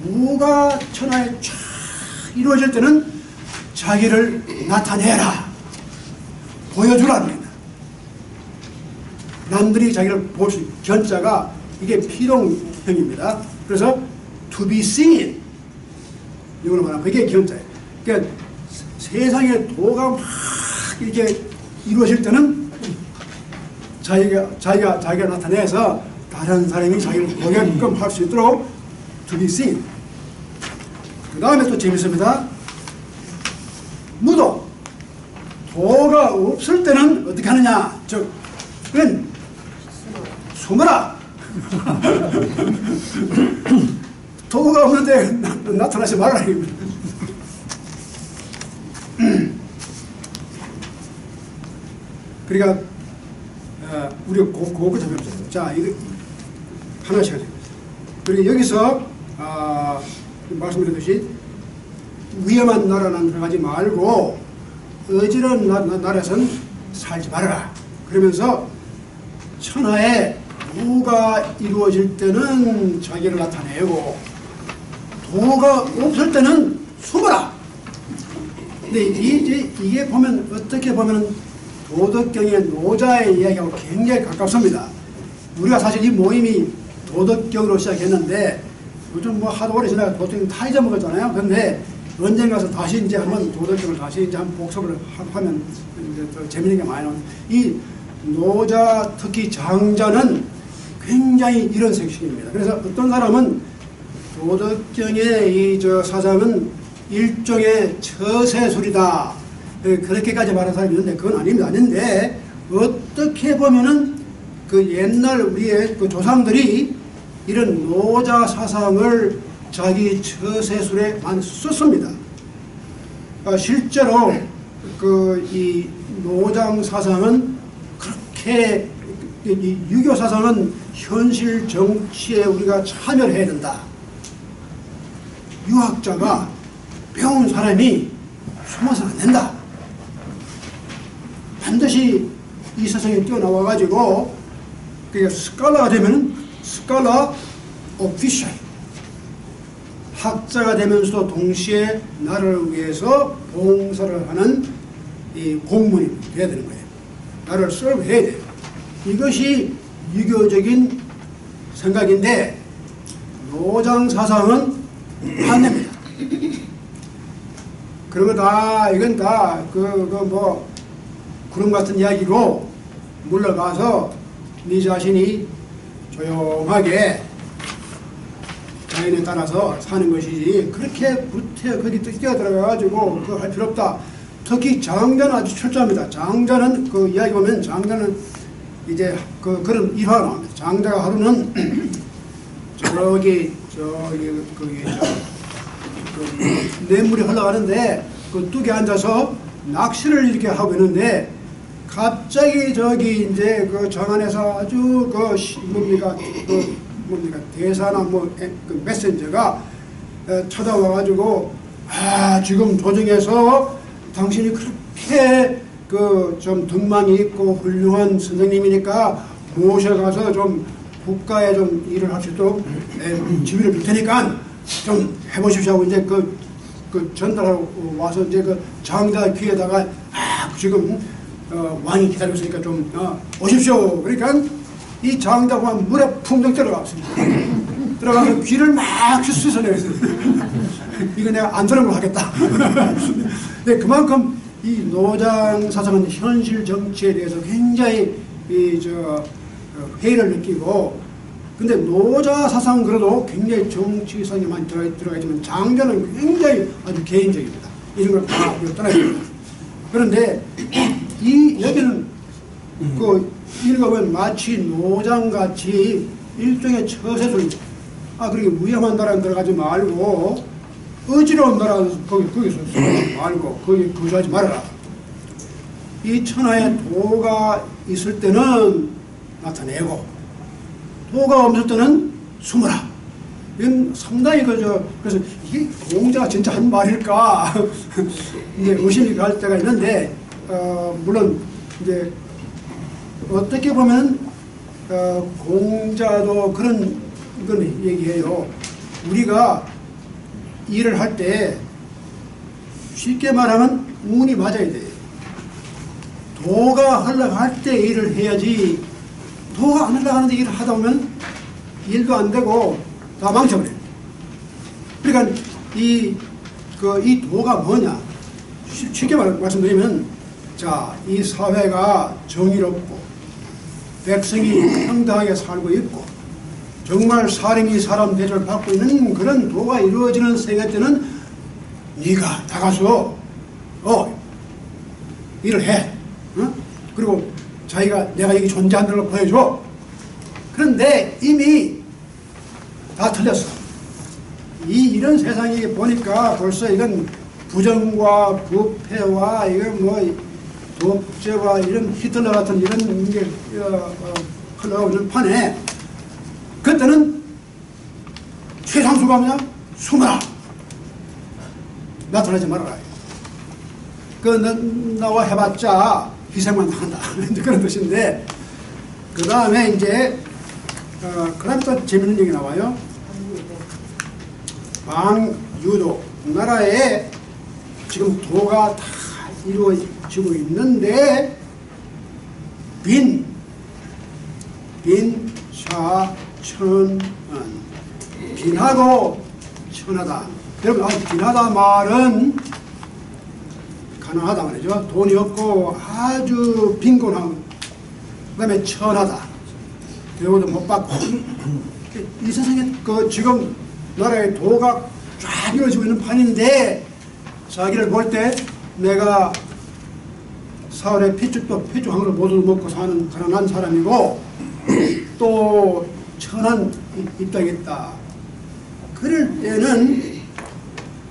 도가 천하에 쫙 이루어질 때는 자기를 나타내라, 보여주라는 겁니다. 남들이 자기를 볼 수 있는 견자가 이게 필용형입니다. 그래서 to be seen 이걸로 말하면 그게 견자예요. 그러니까 세상에 도가 막 이렇게 이루어질 때는 자기가 나타내서 다른 사람이 자기를 보게끔 할 수 있도록 to be seen. 그 다음에 또 재밌습니다. 무도 도가 없을 때는 어떻게 하느냐? 즉, 그건 숨어라. 도가 없는데 나타나지 말라. 그러니까 우리가 그거 잡혀보세요. 자, 이거 하나씩 하세요. 그리고 여기서 말씀드렸듯이 위험한 나라는 가지 말고 어지러운 나라에서는 살지 말아라. 그러면서 천하에 도가 이루어질 때는 자기를 나타내고 도가 없을 때는 숨어라. 근데 이게 보면 어떻게 보면 도덕경의 노자의 이야기하고 굉장히 가깝습니다. 우리가 사실 이 모임이 도덕경으로 시작했는데 요즘 뭐 하도 오래 지나가 도덕경 다 잊어먹었잖아요. 그런데 언젠가 가서 다시 이제 한번 도덕경을 다시 이제 한번 복습을 하면 이제 더 재밌는 게 많이 나옵니다. 이 노자 특히 장자는 굉장히 이런 색식입니다. 그래서 어떤 사람은 도덕경의 사상은 일종의 처세술이다, 그렇게까지 말하는 사람이 있는데 그건 아닙니다. 아닌데 어떻게 보면은 그 옛날 우리의 그 조상들이 이런 노자 사상을 자기 처세술에 많이 썼습니다. 실제로 이 노장 사상은 그렇게 이 유교 사상은 현실 정치에 우리가 참여를 해야 된다. 유학자가 배운 사람이 숨어서는 안 된다. 반드시 이 세상에 뛰어나와 가지고 그게 스칼라가 되면 스칼라 오피셜, 학자가 되면서도 동시에 나라를 위해서 봉사를 하는 이 공무원이 돼야 되는 거예요. 나라를 서브해야 돼요. 이것이 유교적인 생각인데 노장 사상은 반대입니다. 그런 거 다 이건 다 뭐 구름 같은 이야기고 물러가서 네 자신이 조용하게 자연에 따라서 사는 것이지 그렇게 그리 뛰어들어가가지고 그거 할 필요 없다. 특히 장자는 아주 철저합니다. 장자는 그 이야기 보면 장자는 이제 그런 일화가 나옵니다. 장자가 하루는 저기 냇물이 흘러가는데 그 뚝에 앉아서 낚시를 이렇게 하고 있는데 갑자기 저기 이제 그 정안에서 아주 뭡니까 대사나 그 메신저가 찾아와가지고 지금 조정에서 당신이 그렇게 좀 등망이 있고 훌륭한 선생님이니까 모셔가서 좀 국가에 좀 일을 할 수 있도록 지휘를 줄 테니까 좀 해보십시오 하고 이제 그 전달하고 와서 이제 그 장자 귀에다가 지금 왕이 기다리고 있으니까 좀 오십시오. 그러니까 이 장자가 물에 풍덩 들어갔습니다. 들어가서 귀를 막 쑤셔내었어요. 이거 내가 안 들은 걸 하겠다. 근데 그만큼 이 노장 사상은 현실 정치에 대해서 굉장히 회의를 느끼고, 근데 노자 사상은 그래도 굉장히 정치성이 많이 들어가 있지만 장자는 굉장히 아주 개인적입니다. 이런 걸 다 떠나야 됩니다. 그런데 이 여기는 그 읽어보면 마치 노장같이 일종의 처세술, 그렇게 위험한 나라에 들어가지 말고 어지러운 나라 거기서 살지 말고 거기 거주하지 말아라. 이 천하에 도가 있을 때는 나타내고 도가 없을 때는 숨어라. 이건 상당히 그래서 이게 공자가 진짜 한 말일까 이제 의심이 갈 때가 있는데 물론 이제 어떻게 보면 공자도 그런 건 얘기해요. 우리가 일을 할 때 쉽게 말하면 운이 맞아야 돼요. 도가 흘러갈 때 일을 해야지 도가 안 흘러가는데 일을 하다 보면 일도 안 되고 다 망쳐버려요. 그러니까 이 도가 뭐냐? 쉽게 말씀드리면 자, 이 사회가 정의롭고 백성이 평등하게 살고 있고 정말 사람이 사람 대접을 받고 있는 그런 도가 이루어지는 세계 때는 네가 나가서 일을 해. 그리고 자기가 내가 여기 존재한다는 걸 보여줘. 그런데 이미 다 틀렸어. 이런 세상이 보니까 벌써 이건 부정과 부패와 이건 뭐 독재와 이런 히틀러 같은 이런 게 흘러가고 있는 판에 그때는 최상수가 뭐냐? 숨어라. 나타나지 말아라. 나와 해봤자 희생만 당한다. 그런 뜻인데 그 다음에 이제 그 다음에 또 재밌는 얘기 나와요. 방유도 나라에 지금 도가 다 이루어지고 있는데 빈샤천은 빈하고 천하다. 여러분 빈하다 말은 가난하다 말이죠. 돈이 없고 아주 빈곤하고 그 다음에 천하다. 대우도 못 받고 이 세상에 지금 나라의 도가 쫙 이루어지고 있는 판인데 자기를 볼 때 내가 사월에 핏줄항으로 모두 먹고 사는 가난한 사람이고 또 천한 입장이있다. 그럴 때는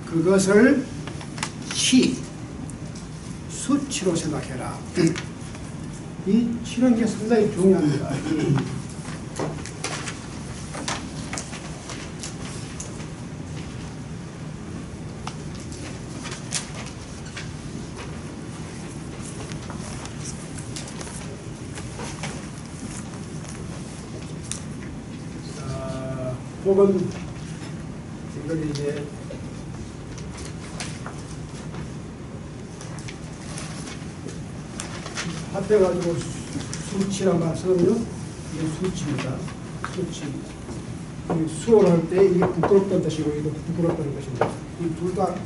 그것을 수치로 생각해라. 이 치는 게 상당히 중요합니다. 혹은 이걸 이제 합해가지고 수치란 말 쓰거든요. 이게 수치입니다. 수치. 수어를 할 때 이게 부끄럽다는 뜻이고 이거 부끄럽다는 뜻입니다. 이 둘 다 같은.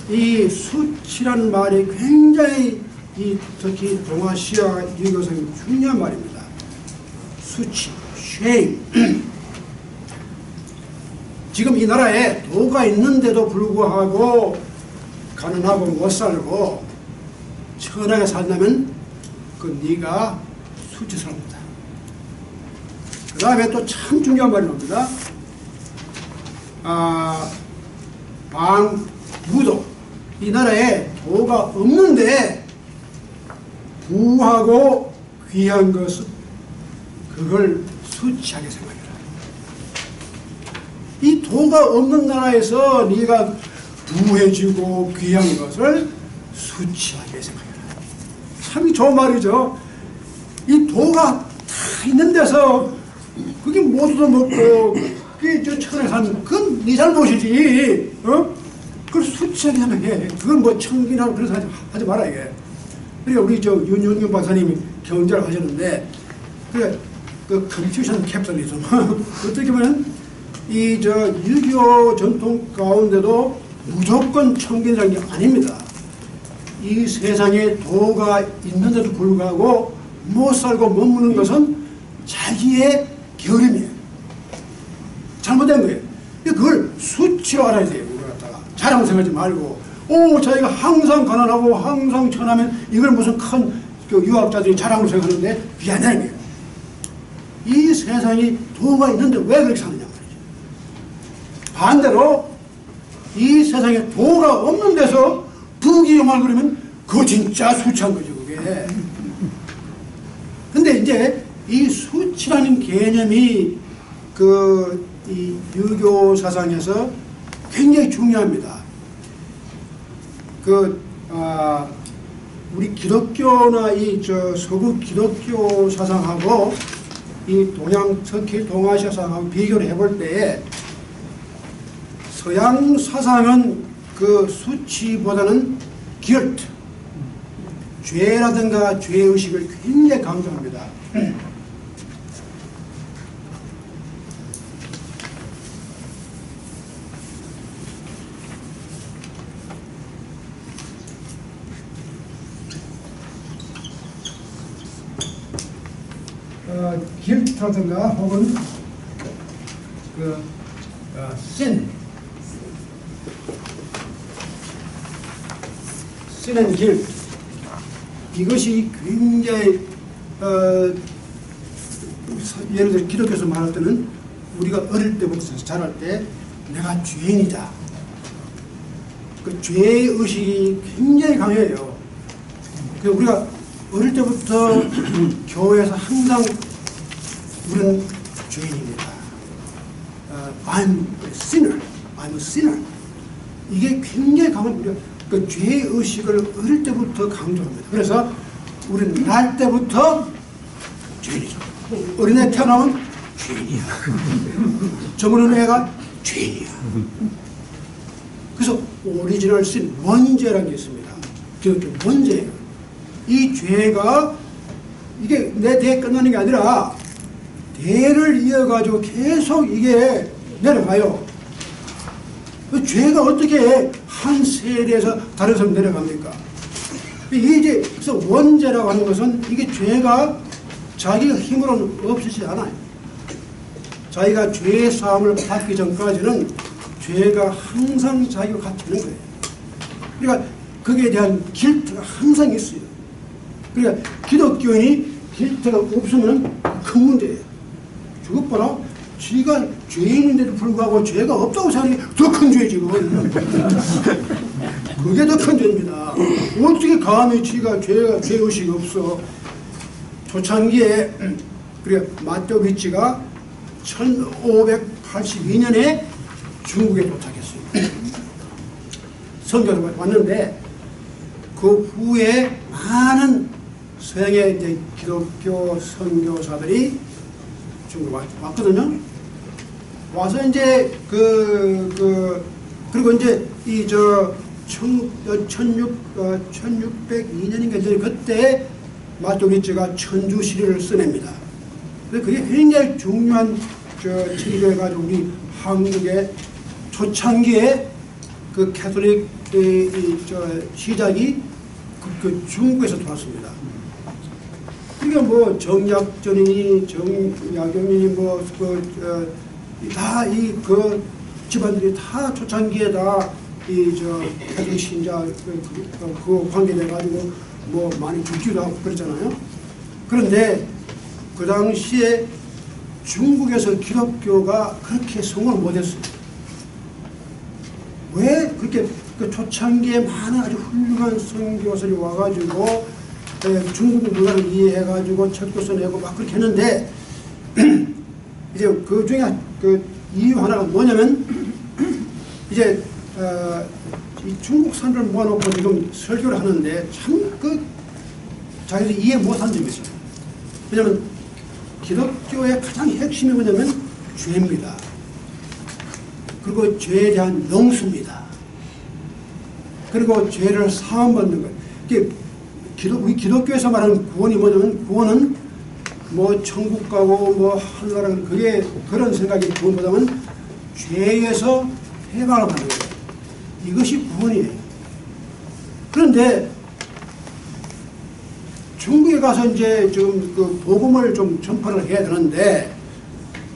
이 수치란 말이 굉장히 특히 동아시아 유교성이 중요한 말입니다. 수치, shame. 지금 이 나라에 도가 있는데도 불구하고 가난하고 못 살고 천하게 살려면 그 네가 수치스럽다. 그 다음에 또 참 중요한 말이 나옵니다. 방무도. 이 나라에 도가 없는데 부하고 귀한 것은 그걸 수치하게 생각해라. 이 도가 없는 나라에서 네가 부해지고 귀한 것을 수치하게 생각해라. 참 좋은 말이죠. 이 도가 다 있는 데서 그게 모두도 먹고 그게 저 천에 사는 그건 네 잘못이지. 그걸 수치하게 생각해. 그건 뭐 청기나 그래서 하지 마라 이게. 그러니까 우리 윤영균 박사님이 경제를 하셨는데 그 컨퓨션 캡italism 어떻게 보면 이 유교 전통 가운데도 무조건 청기라는 게 아닙니다. 이 세상에 도가 있는데도 불구하고 못 살고 머무는 것은 자기의 게으름이에요. 잘못된 거예요. 그걸 수치로 알아야 돼요. 자랑 생각하지 말고 자기가 항상 가난하고 항상 천하면 이걸 무슨 큰 유학자들이 자랑으로 생각하는데 미안해요. 이 세상이 도가 있는데 왜 그렇게 사느냐 말이죠. 반대로 이 세상에 도가 없는 데서 부귀영화를 그러면 그거 진짜 수치한 거죠, 그게. 근데 이제 이 수치라는 개념이 이 유교 사상에서 굉장히 중요합니다. 우리 기독교나 서구 기독교 사상하고 이 특히 동아시아 사상하고 비교를 해볼 때에 서양 사상은 그 수치보다는 guilt, 죄라든가 죄의식을 굉장히 강조합니다. guilt라든가 혹은 sin and guilt, 이것이 굉장히 예를 들어 기독교에서 말할 때는 우리가 어릴 때부터 자랄 때 내가 죄인이다, 그 죄의식이 굉장히 강해요. 그래서 우리가 어릴 때부터 교회에서 항상 우리는 죄인입니다. I'm a sinner. I'm a sinner. 이게 굉장히 강한 우리가 그 죄의식을 어릴 때부터 강조합니다. 그래서 우리는 날 때부터 죄인이죠. 어린애 태어나면 죄인이야. 저번에 애가 죄인이야. 그래서 오리지널 신, 원죄라는 게 있습니다. 기독교 원죄예요. 이 죄가 이게 내 대에 끝나는 게 아니라 대를 이어가지고 계속 이게 내려가요. 그 죄가 어떻게 한 세대에서 다른 사람 내려갑니까? 이게 그래서 원죄라고 하는 것은 이게 죄가 자기가 힘으로는 없어지지 않아요. 자기가 죄의 사함을 받기 전까지는 죄가 항상 자기가 같이 있는 거예요. 그러니까 거기에 대한 길트가 항상 있어요. 그러니까 기독교인이 길트가 없으면 큰 문제예요. 저것 봐라. 지가 죄인인데도 불구하고 죄가 없다고 생각하는 게 더 큰 죄지, 그건. 그게 더 큰 죄입니다. 어떻게 감히 지가 죄의식이 없어. 초창기에, 그래, 마토비치가 1582년에 중국에 도착했어요. 선교를 왔는데, 그 후에 많은 서양의 이제 기독교 선교사들이 중국 왔거든요. 와서 이제 그리고 이제 1602년인가 이제 그때 마토리치가 천주시리를 써냅니다. 그게 굉장히 중요한 책이래 가지고 우리 한국의 초창기에 그 캐톨릭 시작이 그 중국에서 들어왔습니다. 그러니까 뭐 정약전이니 정약용이니 다 그 집안들이 다 초창기에 다 캐톨릭 신자 그 관계돼 가지고 뭐 많이 죽기도 하고 그랬잖아요. 그런데 그 당시에 중국에서 기독교가 그렇게 성공을 못했어요. 왜 그렇게 그 초창기에 많은 아주 훌륭한 선교사들이 와가지고 중국 문화를 이해해가지고 책도 써내고 막 그렇게 했는데 이제 그 중에 그 이유 하나가 뭐냐면 이제 이 중국 사람들 모아놓고 지금 설교를 하는데 참 자기들이 이해 못한 점이 있어요. 왜냐면 기독교의 가장 핵심이 뭐냐면 죄입니다. 그리고 죄에 대한 용서입니다. 그리고 죄를 사함받는 것. 우리 기독교에서 말하는 구원이 뭐냐면 구원은 뭐 천국 가고 뭐 하늘나라 그게 그런 생각이 구원보다는 죄에서 해방을 받는 거예요. 이것이 구원이에요. 그런데 중국에 가서 이제 지금 그 복음을 좀 전파를 해야 되는데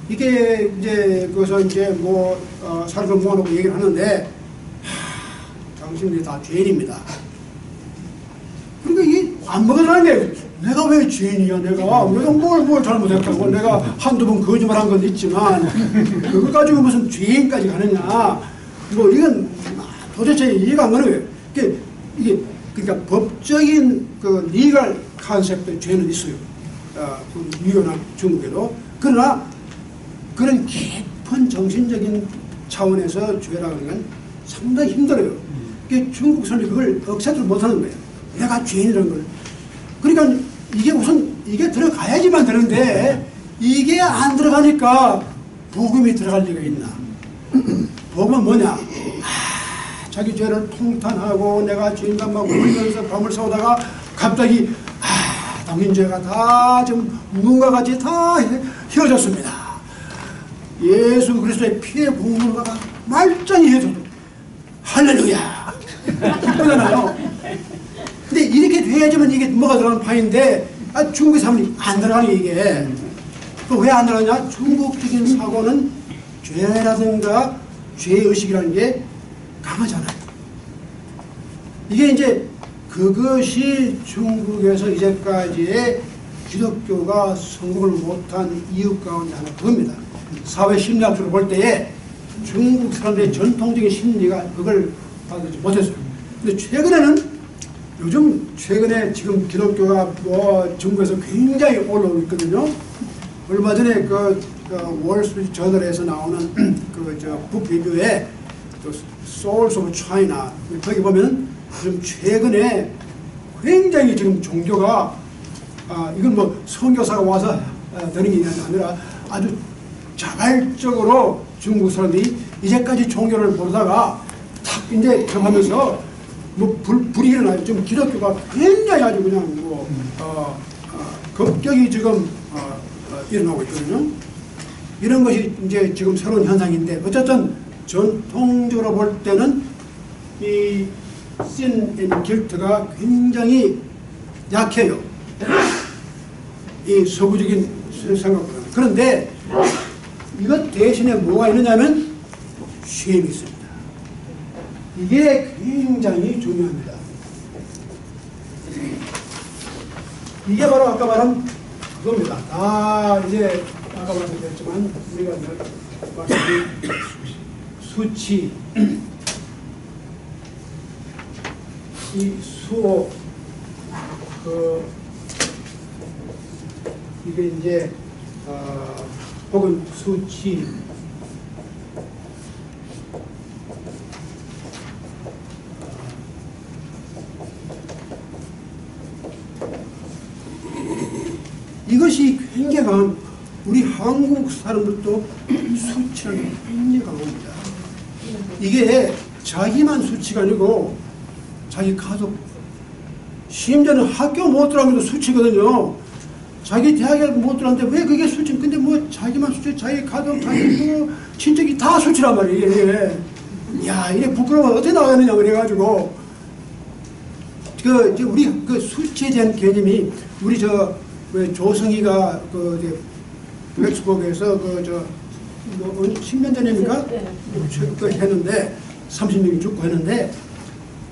이게 이제 그래서 이제 뭐 사람들 모아놓고 얘기를 하는데 당신들이 다 죄인입니다. 그러니까 이게 안 먹으라는 게 내가 왜 죄인이야 내가 뭘 잘못했다고 내가 한두 번 거짓말한 건 있지만 그걸 가지고 무슨 죄인까지 가느냐 뭐 이건 도대체 이해가 안 가는 거예요. 이게 그러니까 법적인 그 리걸 컨셉의 죄는 있어요. 유교나 중국에도. 그러나 그런 깊은 정신적인 차원에서 죄라고 하는 건 상당히 힘들어요. 중국 사람들이 그걸 억셉트 못하는 거예요. 내가 죄인이라는 걸. 그러니까 이게 우선 이게 들어가야지만 되는데 이게 안 들어가니까 복음이 들어갈 리가 있나. 복음은 뭐냐. 자기 죄를 통탄하고 내가 죄인감 막 울면서 밤을 새우다가 갑자기 당신 죄가 다 지금 문과 같이 다 휘어졌습니다. 예수 그리스도의 피의 공로가 말짱히 해줘도 할렐루야 기쁘잖아요. 근데 이렇게 돼야지만 이게 뭐가 들어가는 판인데 중국 사람이 안 들어가는 이게 왜 안 들어가냐. 중국적인 사고는 죄라든가 죄의식이라는 게 강하잖아요. 이게 이제 그것이 중국에서 이제까지의 기독교가 성공을 못한 이유 가운데 하나 그겁니다. 사회 심리학적으로 볼 때에 중국 사람들의 전통적인 심리가 그걸 받지 못했어요. 근데 최근에 지금 기독교가 뭐 중국에서 굉장히 올라오고 있거든요. 얼마 전에 그 월스트리트 저널에서 나오는 북 리뷰에 Souls of China 거기 보면 지금 최근에 굉장히 지금 종교가 이건 뭐 선교사가 와서 되는 게 아니라 아주 자발적으로 중국 사람들이 이제까지 종교를 모르다가 탁 이제 경험하면서 뭐 불이 일어나요. 지금 기독교가 굉장히 아주 그냥 뭐 급격히 지금 일어나고 있거든요. 이런 것이 이제 지금 새로운 현상인데 어쨌든 전통적으로 볼 때는 이 sin and guilt가 굉장히 약해요. 이 서구적인 생각보다는. 그런데 이것 대신에 뭐가 있느냐면 쉼이 있습니다. 이게 굉장히 중요합니다. 이게 바로 아까 말한 그겁니다. 다 이제 아까 말씀드렸지만 우리가 말씀드린 수치 이 수호 이게 이제 혹은 수치 이것이 굉장히 강한 우리 한국 사람들도 수치라는 게 굉장히 강합니다. 이게 자기만 수치가 아니고 자기 가족 심지어는 학교 못 들어가면 수치거든요. 자기 대학에 못 들어갔는데 왜 그게 수치? 근데 뭐 자기만 수치, 자기 가족, 자기 뭐 친척이 다 수치란 말이에요. 야, 이래 부끄러워 어떻게 나가느냐 그래가지고 우리 그 수치에 대한 개념이 우리 왜 조성희가 블랙스버그에서 뭐 10년 전입니까? 했는데 30명이 죽고 했는데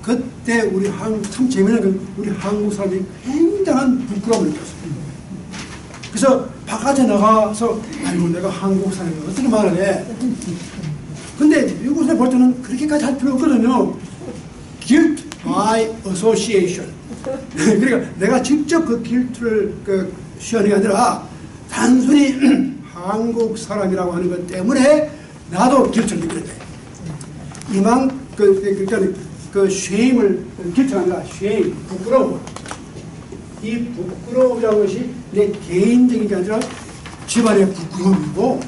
그때 우리 참 재미난 우리 한국 사람이 굉장한 부끄러움을 느꼈어요. 그래서 바깥에 나가서 아이고 내가 한국 사람이 어떻게 말을 해? 근데 미국 사람 볼 때는 그렇게까지 할 필요 없거든요. Guilt by association. 그러니까 내가 직접 그 guilt를 시하는 게 아니라 단순히 한국 사람이라고 하는 것 때문에 나도 guilt를 느끼는 거예요. 그러니까 shame을 guilt가 아니라 shame, 부끄러움. 이 부끄러움이라는 것이 내 개인적인 게 아니라 집안의 부끄러움이고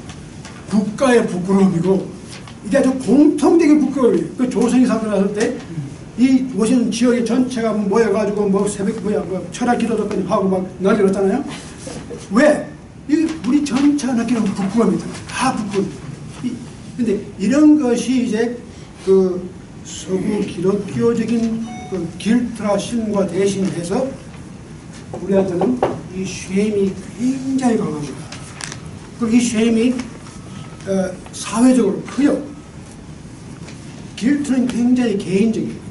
국가의 부끄러움이고 이게 아주 공통적인 부끄러움이에요. 그 조선이 사건 났을 때 이 모신 지역의 전체가 모여가지고 뭐 새벽 철학 기도도 하고 막 난리 났잖아요. 왜? 이게 우리 전체가 느끼는 부끄러움이잖아요. 다 부끄러움. 근데 이런 것이 이제 그 서구 기독교적인 그 길트라 신과 대신해서 우리한테는 이 쉐임이 굉장히 강합니다. 그리고 이 쉐임이 사회적으로 커요. 길트는 굉장히 개인적이에요.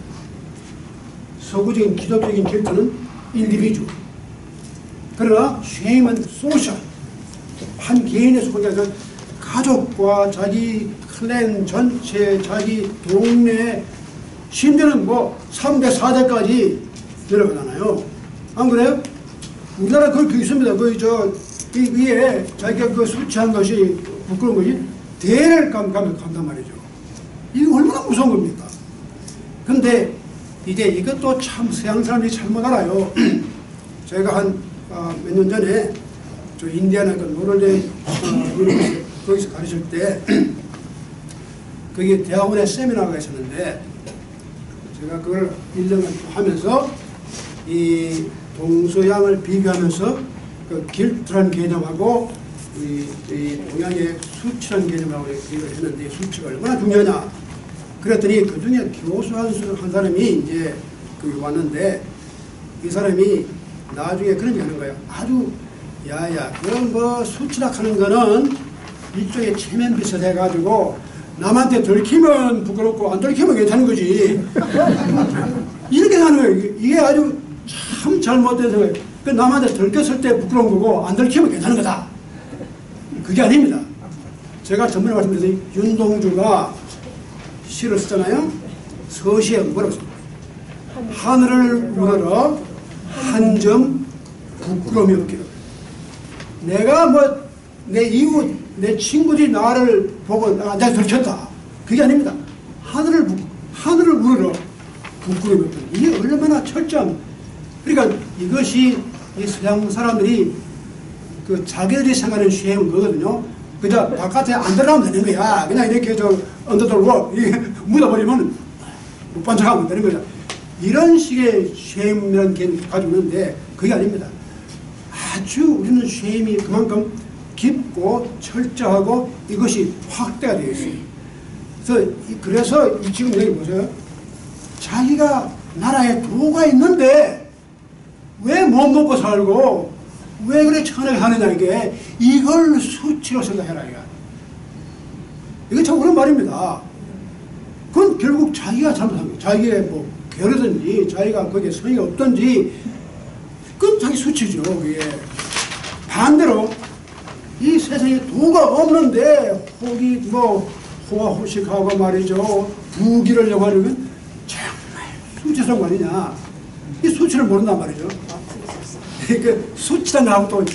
서구적인 기독적인 결정은 인디비주. 그러나 쉐임은 소셜. 한 개인의 속에 가족과 자기 클랜 전체, 자기 동네, 심지어는 뭐 3대, 4대까지 내려가잖아요. 안 그래요? 우리나라 그걸 있습니다. 이 위에 자기가 그 술 취한 것이 부끄러운 것이 대를 간단 말이죠. 이게 얼마나 무서운 겁니까? 근데 이제 이것도 참 서양 사람들이 잘못 알아요. 제가 한 몇 년 전에 저 인디아나 그 노르웨이 거기서 가르칠 때 거기 대학원에 세미나가 있었는데 제가 그걸 1년을 하면서 이 동서양을 비교하면서 그 길트라는 개념하고 이 동양의 수치라는 개념하고 비교를 했는데 수치가 얼마나 중요하냐. 그랬더니 그 중에 교수 한 사람이 이제 거기 왔는데 이 사람이 나중에 그런 얘기 하는 거예요. 아주 야야 그런 뭐 수치락하는 거는 일종의 체면 비슷해가지고 남한테 들키면 부끄럽고 안 들키면 괜찮은 거지. 이렇게 하는 거예요. 이게 아주 참 잘못된 생각이에요. 그 남한테 들켰을 때 부끄러운 거고 안 들키면 괜찮은 거다. 그게 아닙니다. 제가 전번에 말씀드렸듯이 윤동주가 시를 쓰잖아요. 서시에 뭐라고 써요? 하늘을 우러러 한 점 부끄러움이 없기를. 내가 뭐 내 이웃, 내 친구들이 나를 보고 내가 들켰다. 그게 아닙니다. 하늘을 우러러 부끄러움이 없다. 이게 얼마나 철저한. 그러니까 이것이 이 서양 사람들이 그 자기들이 생각하는 쉐임은 거거든요. 그저 바깥에 안 들어가면 되는 거야. 그냥 이렇게 언더더워 묻어버리면 못 반짝하면 되는 거야. 이런 식의 쉐임이라는 개념을 가지고 있는데 그게 아닙니다. 아주 우리는 쉐임이 그만큼 깊고 철저하고 이것이 확대가 되어 있어요. 그래서 지금 여기 보세요. 자기가 나라에 도가 있는데 왜 못 먹고 살고 왜 그래 천하게 사느냐 이걸 수치로 생각해라 이거. 이거 참 그런 말입니다. 그건 결국 자기가 잘못한 거예요. 자기의 뭐 괴로든지 자기가 거기에 성의가 없든지 그건 자기 수치죠. 그게 반대로 이 세상에 도가 없는데 혹이 뭐 호화호식하고 말이죠. 부귀를 영하는 건 정말 수치스러운 거 아니냐. 이 수치를 모른단 말이죠. 그 수치란 하고 또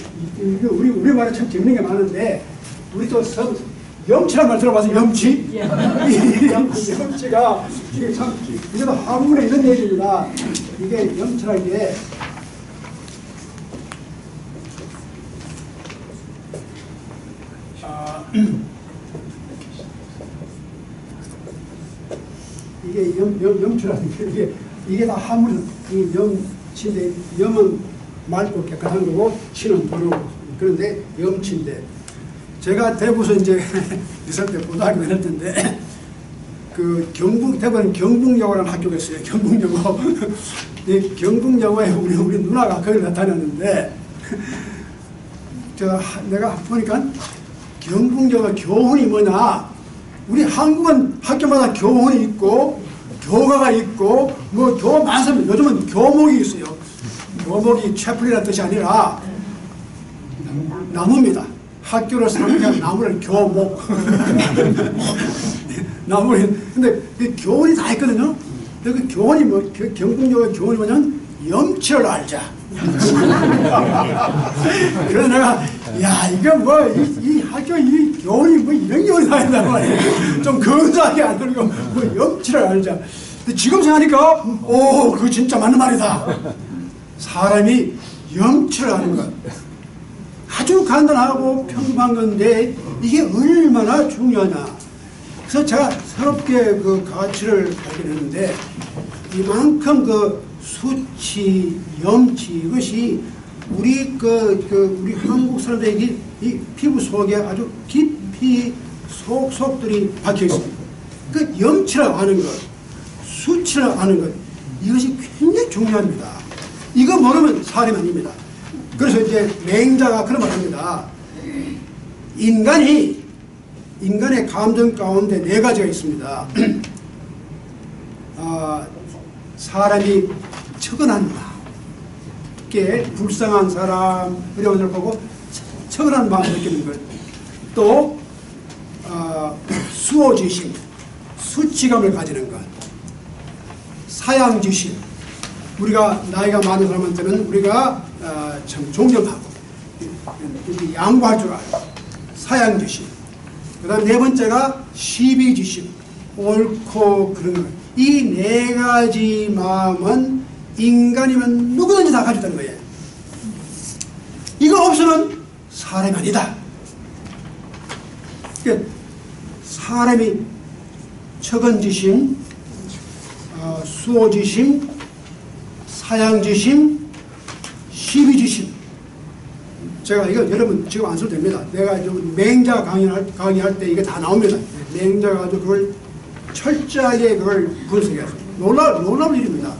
우리 말에 참 재밌는 게 많은데 우리 또 염치란 말 들어봐서 염치? 염치가 이게 참 이게 또 한문에 있는 얘기입니다. 이게 염치라는 게 이게 염치라는 게 이게 다 한문 이 염치인데 염은 맑고 깨끗한 거고 치는 더러워. 그런데 염치인데 제가 대구에서 이제 있을 때 고등학교 다닐 텐데 그 대구는 경북여고라는 학교가 있어요. 경북여고. 이 경북여고에 우리 누나가 거기를 다녔는데 내가 보니까 경북여고 교훈이 뭐냐. 우리 한국은 학교마다 교훈이 있고 교과가 있고 뭐 교 많습니다. 요즘은 교목이 있어요. 교목이 채플이라는 뜻이 아니라 나무입니다. 학교를 상징하는 나무를 교목. 나무를. 근데 그 교훈이 다 있거든요. 그 교훈이 경북여고 교훈이 뭐냐면 염치를 알자. 그래서 내가 이거 뭐 이 학교 이 교훈이 뭐 이런 교훈이 다 있단 말이에요. 좀 근사하게 안 들고 뭐 염치를 알자. 근데 지금 생각하니까 그거 진짜 맞는 말이다. 사람이 염치를 아는 것 아주 간단하고 평범한 건데 이게 얼마나 중요하냐. 그래서 제가 새롭게 그 가치를 발견했는데 이만큼 그 수치, 염치 이것이 우리 우리 한국 사람들에게 이 피부 속에 아주 깊이 속들이 박혀 있습니다. 그 염치를 아는 것, 수치를 아는 것 이것이 굉장히 중요합니다. 이거 모르면 사람이 아닙니다. 그래서 이제 맹자가 그런 말을 합니다. 인간의 감정 가운데 4가지가 있습니다. 사람이 척은한 마음, 이게 불쌍한 사람, 어려운 사람 보고 척은한 마음을 느끼는 것, 또 수호지심, 수치감을 가지는 것, 사양지심, 우리가 나이가 많은 사람한테는 우리가 참 존경하고 양보할 줄 알고, 사양지심. 그 다음 네 번째가 시비지심, 옳고 그른 것. 이 네 가지 마음은 인간이면 누구든지 다 가지고 있다는 거예요. 이거 없으면 사람이 아니다. 그러니까 사람이 척은지심, 수호지심, 사양지심, 시비지심. 제가 이거 여러분 지금 안 써도 됩니다. 내가 맹자 강의할 때 이게 다 나옵니다. 맹자가 아주 그걸 철저하게 그걸 분석해서 놀라운 일입니다.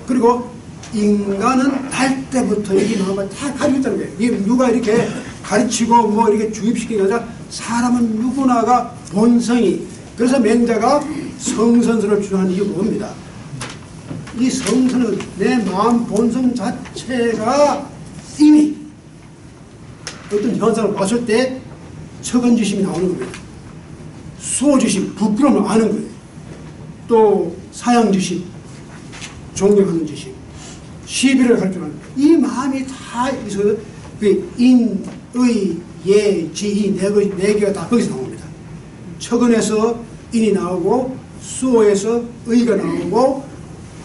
그리고 인간은 날 때부터 이 마음을 다 가지고 있다는 거예요. 이게 누가 이렇게 가르치고 뭐 이렇게 주입시키는 게 아니라 사람은 누구나가 본성이. 그래서 맹자가 성선설을 주장하는 이유가 뭡니다. 이 성선은 내 마음 본성 자체가 이미 어떤 현상을 봤을 때 척은지심이 나오는 겁니다. 수호지심, 부끄러움을 아는 거예요. 또 사양지심, 존경하는 지심, 시비를 가르치는 이 마음이 다 있어서 그 인, 의, 예, 지, 이 네 개가 다 거기서 나옵니다. 척은에서 인이 나오고, 수호에서 의가 나오고,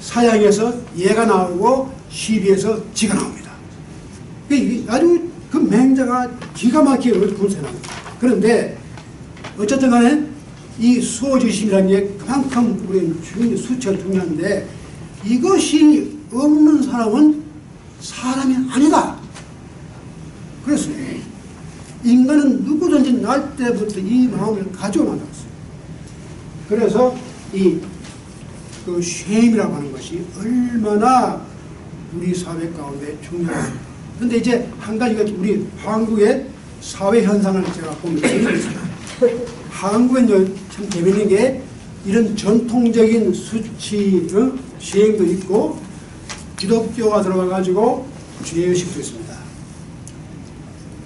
사양에서 예가 나오고, 시비에서 지가 나옵니다. 아주 그 맹자가 기가 막히게 분석합니다. 그런데 어쨌든 간에 이 수호지심이라는 게 그만큼 우리 수치가 중요한데, 이것이 없는 사람은 사람이 아니다. 그래서 인간은 누구든지 날 때부터 이 마음을 가지고 만들었어요. 그래서 그 쉐임이라고 하는 것이 얼마나 우리 사회 가운데 중요합니다. 그런데 이제 한 가지가 우리 한국의 사회 현상을 제가 보면 재미있습니다. 한국은 참 재미있는 게 이런 전통적인 수치 시행도 있고 기독교가 들어가가지고 죄의식도 있습니다.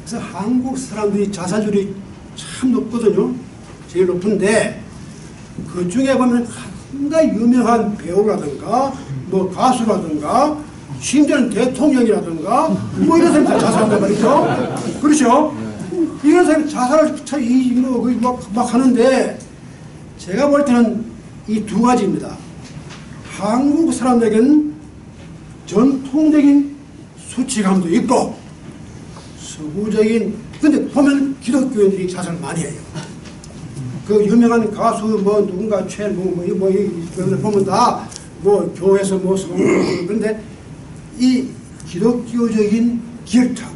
그래서 한국 사람들이 자살률이 참 높거든요. 제일 높은데 그 중에 보면 상당히 유명한 배우라든가 뭐 가수라든가 심지어는 대통령이라든가 뭐 이런 사람이 다 자살한단 말이죠. 그렇죠? 이런 사람이 자살을 막 하는데 제가 볼 때는 이 두 가지입니다. 한국 사람들에게는 전통적인 수치감도 있고 서구적인, 근데 보면 기독교인들이 자살 많이 해요. 그 유명한 가수 뭐 누군가 이걸 보면 다 뭐 교회에서 뭐 그런데 이 기독교적인 기억하고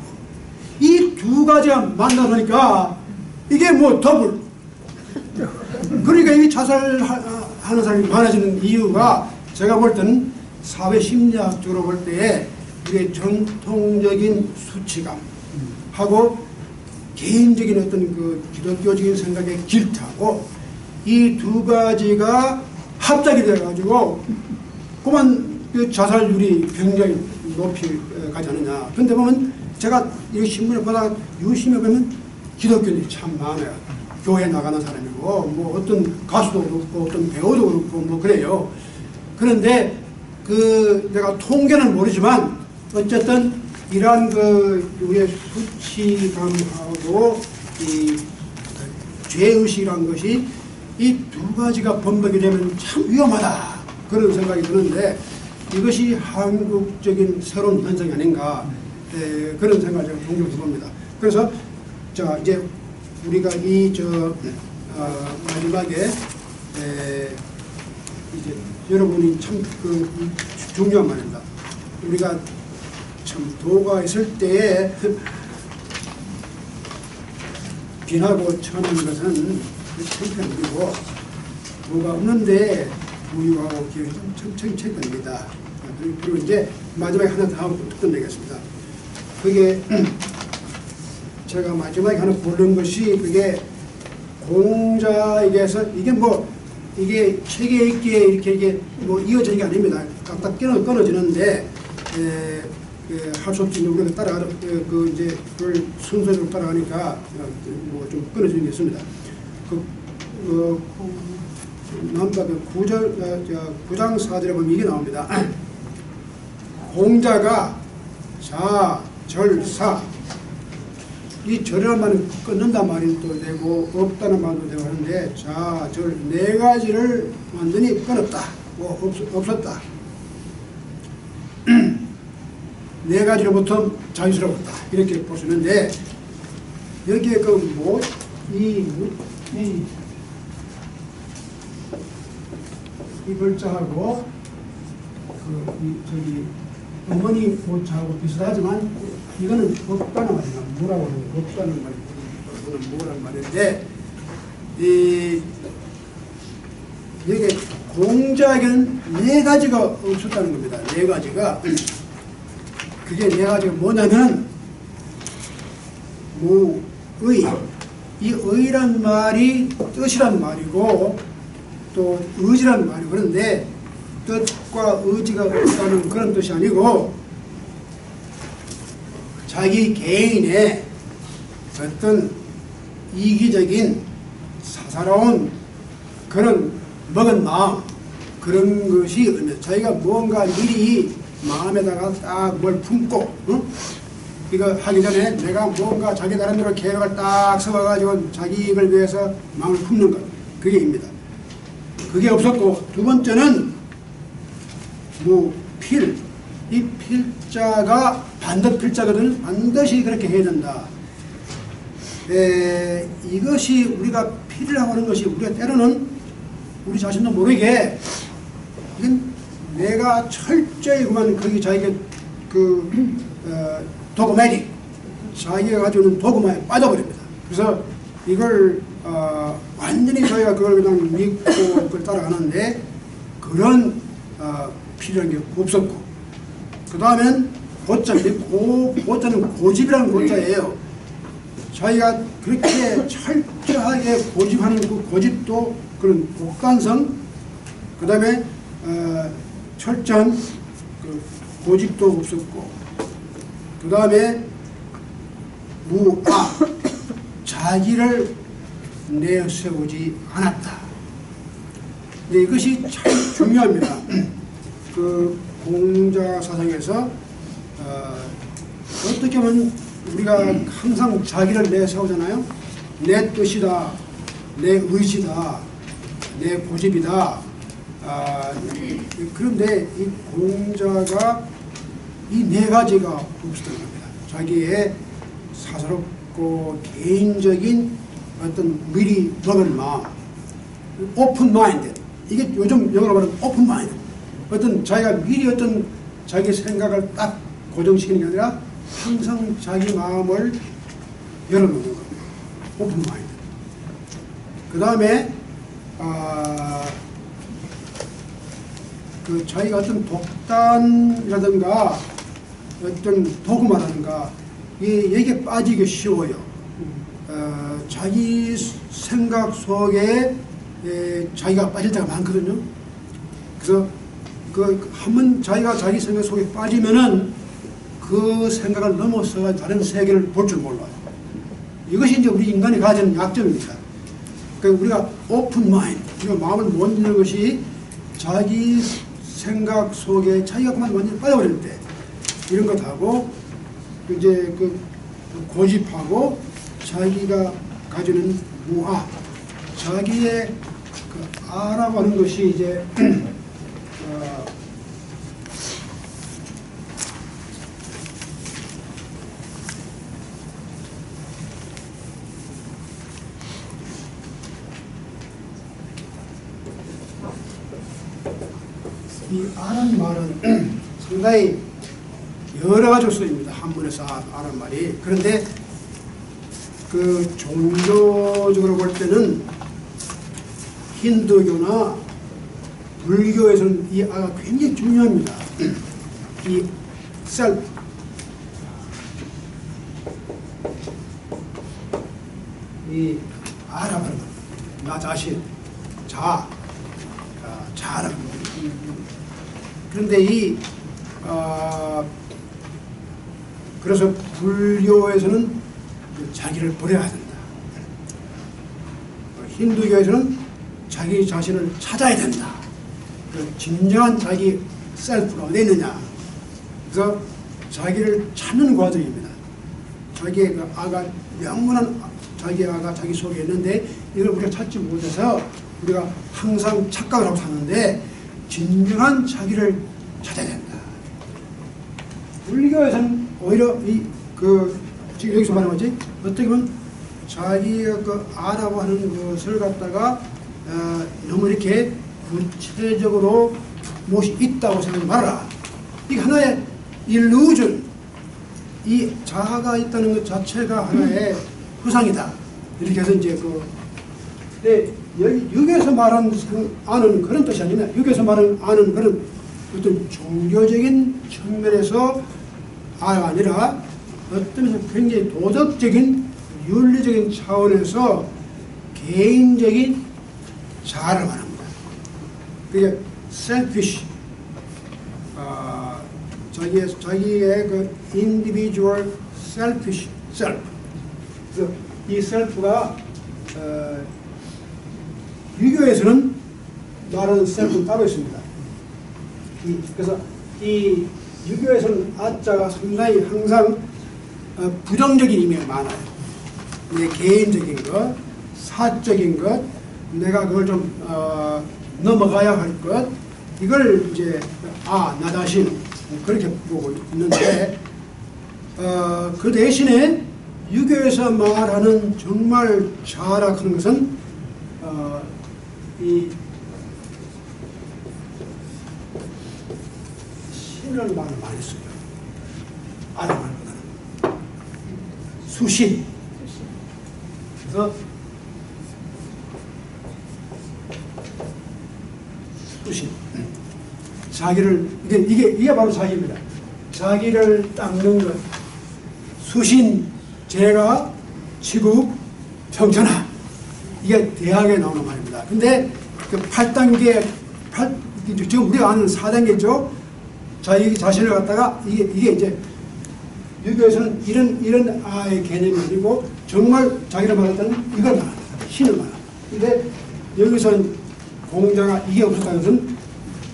이 두 가지가 만나보니까 이게 뭐 더블. 그러니까 이 자살하는 사람이 많아지는 이유가 제가 볼 때는 사회 심리학적으로 볼 때에 우리의 전통적인 수치감하고 개인적인 어떤 그 기독교적인 생각의 길트하고 이 두 가지가 합작이 돼가지고 그만 그 자살률이 굉장히 높이 가지 않느냐. 그런데 보면 제가 이 신문을 보다가 유심히 보면 기독교인들이 참 많아요. 교회 나가는 사람이고 뭐 어떤 가수도 그렇고 어떤 배우도 그렇고 뭐 그래요. 그런데 그 내가 통계는 모르지만 어쨌든 이러한 그 우리의 수치감하고 이 죄의식이라는 것이 이 두 가지가 번복이 되면 참 위험하다 그런 생각이 드는데 이것이 한국적인 새로운 현상이 아닌가 그런 생각을 제가 종종 해봅니다. 그래서 자 이제 우리가 마지막에 이제 여러분이 참 그 중요한 말입니다. 우리가 참 도가 있을 때에 빈하고 천한 것은 창피한 일이고 도가 없는데 부유하고 기회는 좀 창피합니다. 그리고 이제 마지막에 하나 더 하고 끝내겠습니다. 그게 제가 마지막에 하나 고른 것이 그게 공자에게서 이게 뭐 이게 책에 있기에 이렇게 뭐 이어진 게 아닙니다. 딱딱 끊어지는데 할 수 없이 우리가 따라가 이제 그걸 순서대로 따라가니까 뭐 좀 끊어지는 게 있습니다. 남바 9장 4절에 보면 이게 나옵니다. 공자가 자, 절, 사 이 절이라는 말은 끊는단 말이 또 되고 없다는 말도 되고 하는데 자, 절 네 가지를 완전히 끊었다. 없었다. 네 가지로부터 자유스러웠다. 이렇게 볼 수 있는데 여기에 이 글자하고 저기 어머니 모자하고 비슷하지만 이거는 없다는 말이야. 뭐라고 하는 거 없다는 말이고 이거는 뭐라는 말인데 여기 공자에게는 네 가지가 없었다는 겁니다. 네 가지가 그게 네 가지가 뭐냐면 이 의란 말이 뜻이란 말이고 또 의지란 말이고 그런데 뜻과 의지가 없다는 그런 뜻이 아니고 자기 개인의 어떤 이기적인 사사로운 그런 먹은 마음 그런 것이 자기가 뭔가 미리 마음에다가 딱 뭘 품고 이거 하기 전에 내가 뭔가 자기 나름대로 계획을 딱 세워가지고 자기 이익을 위해서 마음을 품는 것 그게 입니다. 그게 없었고 두 번째는 필. 이 필자가 반듯 필자거든. 반드시 그렇게 해야 된다. 이것이 우리가 필이라고 하는 것이 우리가 때로는 우리 자신도 모르게 이건 내가 철저히 그만 거기 자기가 도그마틱 자기가 가지고 있는 도그마에 빠져버립니다. 그래서 이걸 완전히 저희가 그걸 그냥 믿고 그걸 따라가는데 그런 필요한 게 없었고 그 다음엔 고자는 고집이라는 고자예요. 자기가 그렇게 철저하게 고집하는 그 고집도 그런 곡간성 그 다음에 철저한 그 고집도 없었고 그 다음에 자기를 내세우지 않았다. 근데 이것이 참 중요합니다. 그 공자 사상에서 어떻게 보면 우리가 항상 자기를 내세우잖아요. 내 뜻이다, 내 의지다, 내 고집이다. 그런데 이 공자가 이 네 가지가 없었던 겁니다. 자기의 사사롭고 개인적인 어떤 미리 먹은 마음, 오픈 마인드. 이게 요즘 영어로 말하면 오픈 마인드. 어떤 자기가 미리 어떤 자기 생각을 딱 고정시키는 게 아니라 항상 자기 마음을 열어놓는 겁니다. 오픈 마인드. 그 다음에 그 자기가 어떤 독단이라든가 어떤 도구마라든가 여기에 빠지기 쉬워요. 자기 생각 속에 자기가 빠질 때가 많거든요. 그래서 한번 자기가 자기 생각 속에 빠지면은 그 생각을 넘어서 다른 세계를 볼 줄 몰라요. 이것이 이제 우리 인간이 가진 약점입니다. 그러니까 우리가 오픈 마인드, 우리가 마음을 못 여는 것이 자기 생각 속에 자기가 그만 완전히 빠져버릴 때 이런 것하고 이제 그 고집하고 자기가 가지는 자기의 그 아라고 하는 것이 이제 이 아라는 말은 상당히 여러 가지로 쓰입니다. 한문에서 아라는 말이. 그런데 그 종교적으로 볼 때는 힌두교나 불교에서는 이 아가 굉장히 중요합니다. 이 셀프, 이 아라는 것, 나 자신, 자라는 것. 그런데 그래서 불교에서는 자기를 버려야 된다. 힌두교에서는 자기 자신을 찾아야 된다. 진정한 자기 셀프가 어디 있느냐. 그래서 자기를 찾는 과정입니다. 자기의 그 아가, 영원한 자기 아가 자기 속에 있는데 이걸 우리가 찾지 못해서 우리가 항상 착각을 하고 사는데 진정한 자기를 찾아야 된다. 불교에서는 오히려 지금 여기서 말하는 거지, 어떻게 보면 자기가 그 아라고 하는 것을 갖다가 너무 이렇게 구체적으로 무엇이 있다고 생각하지 말아라. 이게 하나의 일루전, 이 자아가 있다는 것 자체가 하나의 후상이다. 이렇게 해서 이제 근데 여기 육에서 말하는 아는 그런 뜻이 아니라, 육에서 말하는 아는 그런 어떤 종교적인 측면에서 아가 아니라 어떤 면에서 굉장히 도덕적인 윤리적인 차원에서 개인적인 자아를 말합니다. 그게 selfish, 자기의 그 individual selfish self. 그래서 이 self가 유교에서는 말하는 self는 따로 있습니다. 그래서 이 유교에서는 아자가 상당히 항상 부정적인 의미가 많아요. 내 개인적인 것, 사적인 것, 내가 그걸 좀 넘어가야 할 것, 이걸 이제 나 자신 그렇게 보고 있는데, 그 대신에 유교에서 말하는 정말 자아라는 것은 이 신을 말을 많이 써요. 아라 말보다는 수신. 그래서 수신. 자기를 이게 바로 자기입니다. 자기를 닦는 것. 수신, 제가, 치국, 평천하. 이게 대학에 나오는 말입니다. 근데 그 8단계, 지금 우리가 아는 4단계죠. 자기 자신을 갖다가 이게 이제 유교에서는 이런 아의 개념이 아니고 정말 자기를 말할 때는 이걸 말합니다. 신을 말합니다. 근데 여기서는 공자가 이게 없었다는 것은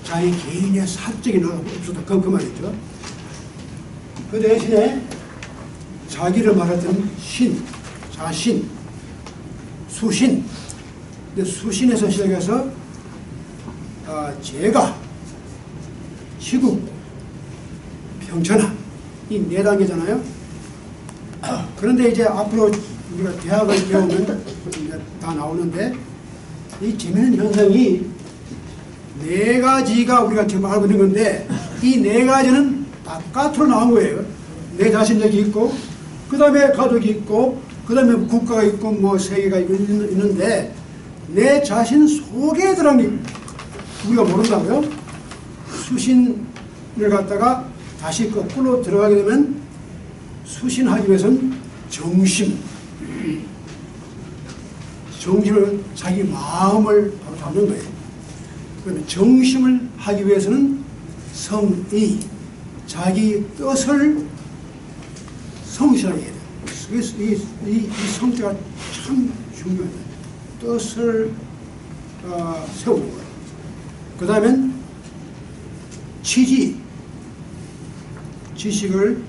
자기 개인의 사적인 아가 없었다. 그 말이죠. 그 대신에 자기를 말할 때는 신, 자신, 수신. 근데 수신에서 시작해서 제가, 시국, 평천하, 이 4단계잖아요. 그런데 이제 앞으로 우리가 대학을 배우면 이제 다 나오는데, 이 재미있는 현상이 4가지가 우리가 지금 알고 있는 건데, 이 4가지는 바깥으로 나온 거예요. 내 자신 여기 있고, 그 다음에 가족이 있고, 그 다음에 국가가 있고, 뭐 세계가 있는데, 내 자신 속에 들어간 게 우리가 모른다고요? 수신을 갖다가 다시 거꾸로 들어가게 되면 수신하기 위해서는 정심을 자기 마음을 바로 잡는 거예요. 그러면 정심을 하기 위해서는 성의, 자기 뜻을 성실하게 해야 돼요. 이 성자가 참 중요해요. 뜻을 세우는 거예요. 그 다음엔 지식을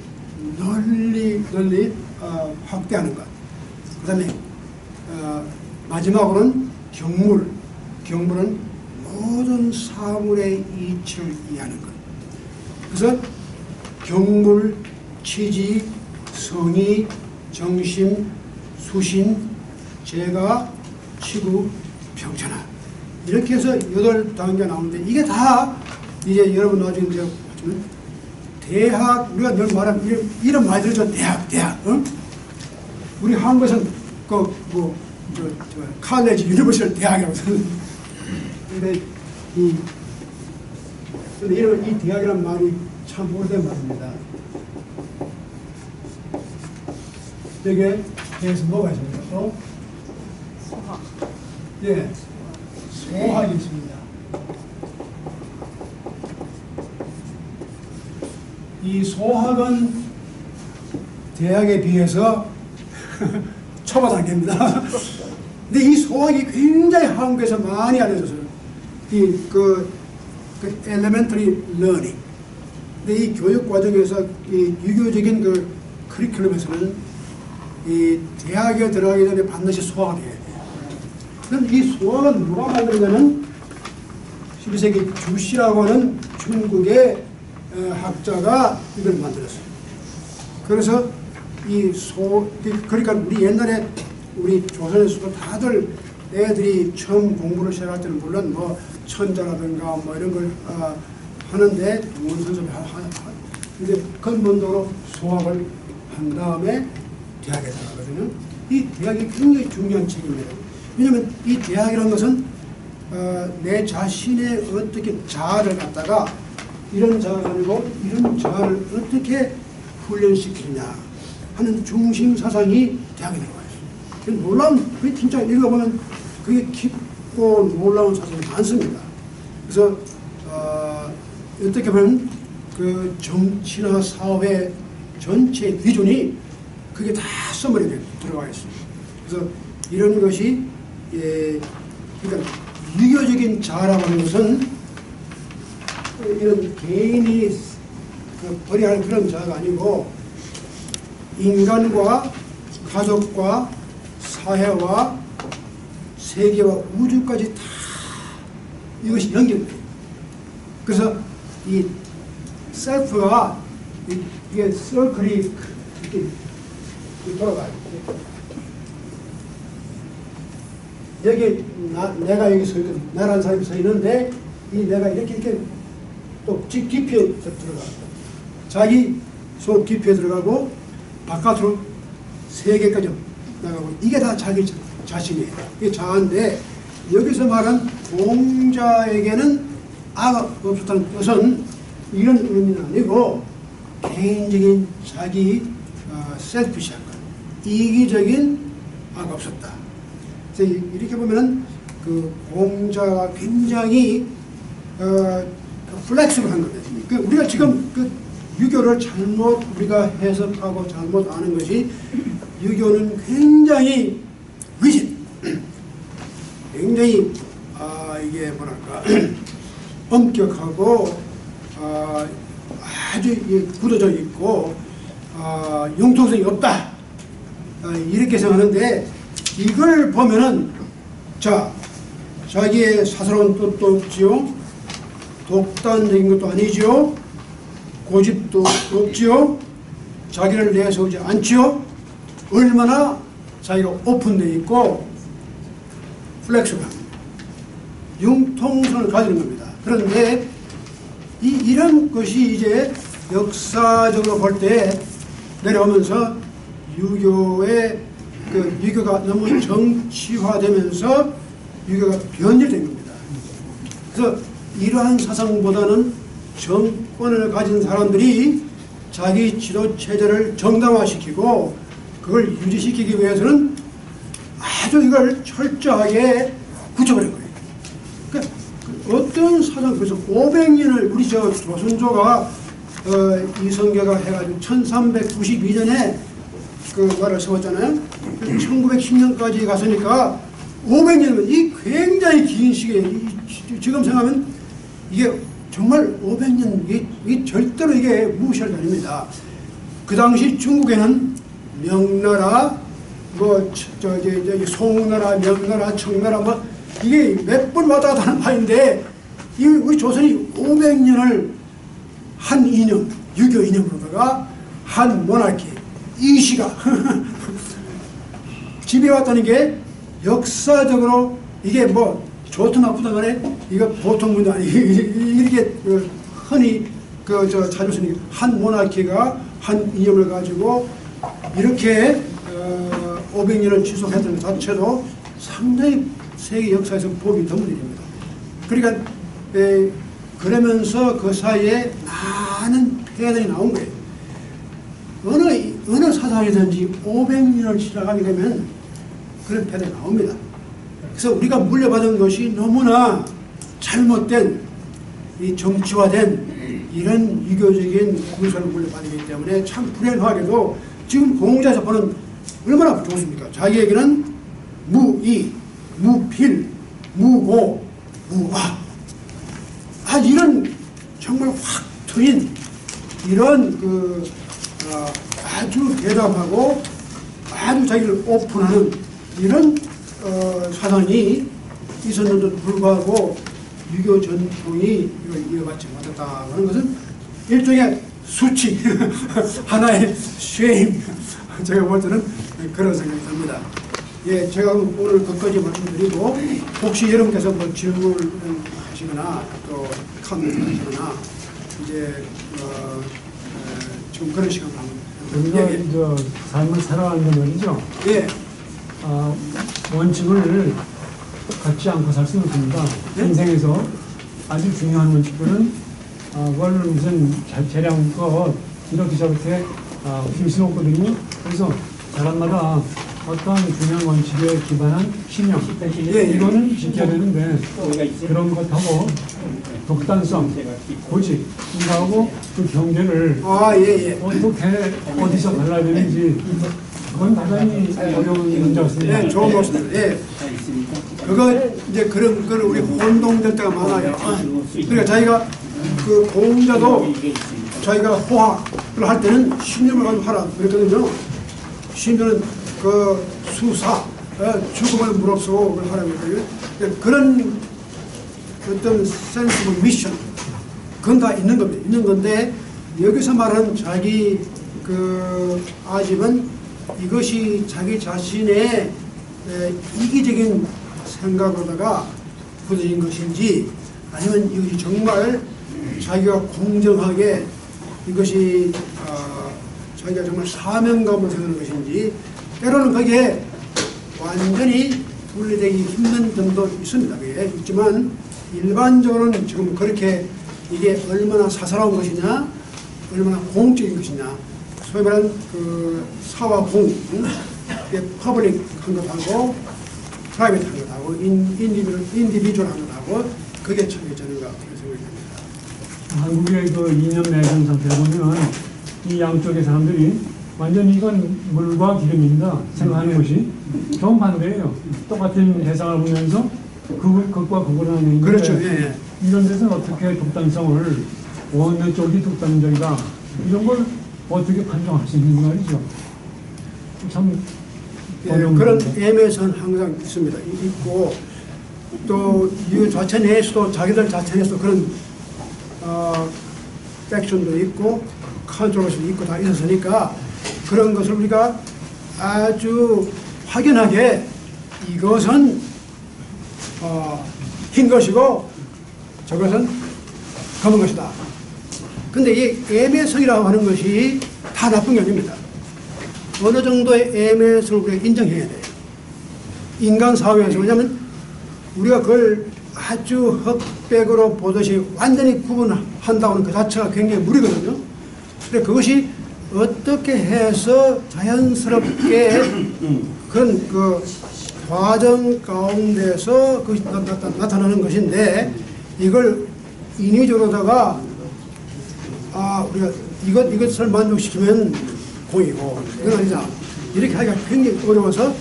널리 확대하는 것. 그 다음에 마지막으로는 경물은 모든 사물의 이치를 이해하는 것. 그래서 경물, 취지, 성의, 정심, 수신, 제가, 치국, 평천하. 이렇게 해서 8단계가 나오는데, 이게 다 이제 여러분 나중에 이제 대학, 우리가 늘 말하면 이런 말 들죠. 대학. 응? 우리 한국에서는 칼레지, 유니버시티 대학이라고 쓰는. 근데 이 대학이라는 말이 참 오래된 말입니다. 여기에 대해서 뭐가 있습니까? 소학. 예, 소학이 있습니다. 이 소학은 대학에 비해서 초보단계입니다. 근데 이 소학이 굉장히 한국에서 많이 알려졌어요. 그 elementary learning. 근데 이 교육 과정에서 이 유교적인 그 커리큘럼에서는 이 대학에 들어가기 전에 반드시 소학을 해야 돼요. 그럼 이 소학은 누가 만들었냐면 12세기 주씨라고 하는 중국의 학자가 이걸 만들었어요. 그래서 그러니까 우리 옛날에 우리 조선에서도 다들 애들이 처음 공부를 시작할 때는 물론 뭐 천자라든가 뭐 이런 걸 하는데 원선섭이 근데 근본적으로 소학을 한 다음에 대학에 들어가거든요. 이 대학이 굉장히 중요한 책입니다. 왜냐하면 이 대학이라는 것은 내 자신의 어떻게 자아를 갖다가 이런 자아가 아니고 이런 자아를 어떻게 훈련시키느냐 하는 중심 사상이 대학에 들어가 있어요. 놀라운, 그 진짜 읽어보면 그게 깊고 놀라운 사상이 많습니다. 그래서 어떻게 보면 그 정치나 사회 전체 비전이 그게 다 써머리에 들어가 있습니다. 그래서 이런 것이 그러니까 유교적인 자아라고 하는 것은 이런 개인이 버려야 할 그런 자아가 아니고 인간과 가족과 사회와 세계와 우주까지 다 이것이 연결돼요. 그래서 이 셀프가 이게 서클이 이렇게 돌아가요. 여기 내가 여기 서 있고 나라는 사람이 서 있는데 이 내가 이렇게 또 깊이에 들어가. 자기 속 깊이에 들어가고 바깥으로 세계까지 나가고 이게 다 자기 자신이에요. 이게 자아인데 여기서 말한 공자에게는 아가 없었다는 것은 이런 의미는 아니고 개인적인 자기 셀피시한 것, 이기적인 아가 없었다. 그래서 이렇게 보면은 그 공자가 굉장히 플렉스블한 거예요. 우리가 지금 그 유교를 잘못 우리가 해석하고 잘못 아는 것이 유교는 굉장히 위신, 굉장히 이게 뭐랄까 엄격하고 아주 굳어져 있고 융통성이 없다 이렇게 생각하는데 이걸 보면은 자기의 사사로운 뜻도 없지요, 독단적인 것도 아니지요, 고집도 없지요, 자기를 내세우지 않지요. 얼마나 자기가 오픈되어 있고 플렉스블합니다. 융통성을 가지는 겁니다. 그런데 이런 것이 이제 역사적으로 볼 때 내려오면서 유교가 너무 정치화되면서 유교가 변질된 겁니다. 그래서 이러한 사상보다는 정권을 가진 사람들이 자기 지도 체제를 정당화시키고 그걸 유지시키기 위해서는 아주 이걸 철저하게 굳혀버린 거예요. 그러니까 어떤 사상, 그래서 500년을 우리 조선조가 이성계가 해가지고 1392년에 그 말을 세웠잖아요. 1910년까지 갔으니까 500년이면 이 굉장히 긴 시기에 지금 생각하면 이게 정말 500년 이 절대로 이게 무시할 게 아닙니다. 그 당시 중국에는 명나라, 뭐 저기 송나라, 명나라, 청나라 뭐 이게 몇 번 왔다 갔다 하는 바인데 이 우리 조선이 500년을 한 이념, 유교 이념으로다가 한 모나키 이시가 지배해왔다는 게 역사적으로 이게 뭐 좋든 나쁘든 간에 이거 보통 문제 아니에요. 이렇게 흔히 자주 쓰는 한 모나키가 한 이념을 가지고 이렇게 500년을 지속했던 것 자체도 상당히 세계 역사에서 보기 드문 일입니다. 그러니까 그러면서 그 사이에 많은 폐해들이 나온 거예요. 어느 사상이든지 500년을 지나가게 되면 그런 폐해들이 나옵니다. 그래서 우리가 물려받은 것이 너무나 잘못된 이 정치화된 이런 유교적인 군사를 물려받기 때문에 참 불행하게도 지금 공자에서 보는 얼마나 좋습니까? 자기에게는 무이, 무필, 무고, 무화. 이런 정말 확 트인 이런 아주 대담하고 아주 자기를 오픈하는 이런 사상이 있었는데도 불구하고 유교 전통이 이어받지 못했다 하는 것은 일종의 수치, 하나의 쉐임, 제가 볼 때는 그런 생각이 듭니다. 예, 제가 오늘 끝까지 말씀드리고 혹시 여러분께서 뭐 질문하시거나 또 카멘트 하시거나 이제 지금 그런 시간을 우리가 저 삶을 살아가는 말이죠. 예. 원칙을 갖지 않고 살 수는 없습니다. 네? 인생에서 아주 중요한 원칙들은 그걸 무슨 재량껏 이렇게 저렇게 힘 수없거든요. 그래서 사람마다 어떤 중요한 원칙에 기반한 신념, 이거는 지켜야 되는데 그런 것하고 독단성, 고집, 이거하고 그 경계를 어떻게 어디서 갈라야 되는지 그건 대단히 어려운 문제가 있습니다. 예, 좋은 말씀입니다. 예. 그거 이제 그런 걸 우리 혼동될 때가 많아요. 그러니까 자기가 그 공자도 자기가 호학을 할 때는 신념을 가지고 하라 그랬거든요. 신념은 그 수사, 죽음을 무릅쓰고 그걸 하라고 했거든요. 그런 어떤 센스 오브 미션, 그건 다 있는 겁니다. 있는 건데 여기서 말하는 자기 그 아집은 이것이 자기 자신의 이기적인 생각으로다가 굳어진 것인지 아니면 이것이 정말 자기가 공정하게 이것이 자기가 정말 사명감을 생각하는 것인지 때로는 거기에 완전히 분리되기 힘든 점도 있습니다. 그게 있지만 일반적으로는 지금 그렇게 이게 얼마나 사사로운 것이냐 얼마나 공적인 것이냐 소위 말하는 그 사와 공, 퍼블릭한 것하고 프라이빗한 것하고 인디비주얼한 것하고 그게 차이지 않은가 그런 생각이 듭니다. 한국의 그 이념 내정 상태를 보면 이 양쪽의 사람들이 완전히 이건 물과 기름입니다. 생각하는 것이 정반대예요. 똑같은 대상을 보면서 그것과 그거를 하는 게 그렇죠. 예. 이런 데서는 어떻게 독단성을 어느 쪽이 독단적이다 이런 걸 어떻게 판정할 수 있는 말이죠. 참 어려운 그런 문제. 애매선 항상 있습니다. 있고 또 이 자체 내에서도 자기들 자체 내에서도 그런 팩션도 있고 컨트롤도 있고 다 있었으니까 그런 것을 우리가 아주 확연하게 이것은 흰 것이고 저것은 검은 것이다. 근데 이 애매성이라고 하는 것이 다 나쁜 게 아닙니다. 어느 정도의 애매성을 우리가 인정해야 돼요. 인간 사회에서. 왜냐하면 우리가 그걸 아주 흑백으로 보듯이 완전히 구분한다고 하는 그 자체가 굉장히 무리거든요. 근데 그것이 어떻게 해서 자연스럽게 그런 그 과정 가운데서 그것이 나타나는 것인데 이걸 인위적으로다가 우리가 이것을 만족시키면 공이고 이건 아니잖아. 이렇게 하기가 굉장히 어려워서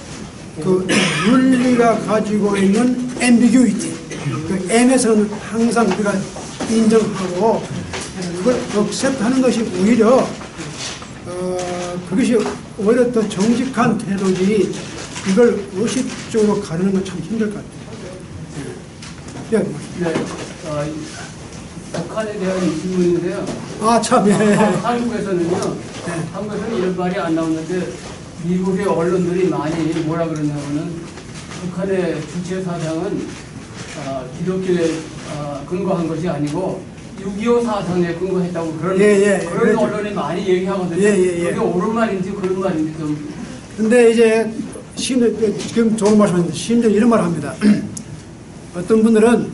그 윤리가 가지고 있는 ambiguity, 그 애매성은 항상 우리가 인정하고 그걸 accept하는 것이 오히려 그것이 오히려 더 정직한 태도지 이걸 의식적으로 가르는 건 참 힘들 것 같아요. 북한에 대한 질문인데요. 참, 예. 한국에서는요. 한국에서는 이런 말이 안 나오는데 미국의 언론들이 많이 뭐라 그러냐면은 북한의 주체 사상은 기독교에 근거한 것이 아니고 6.25 사상에 근거했다고 그런 그런 그렇죠. 언론이 많이 얘기하거든요. 그게 옳은 말인지 그런 말인지 좀. 근데 이제 지금 좋은 말씀인데 심지어 이런 말을 합니다. 어떤 분들은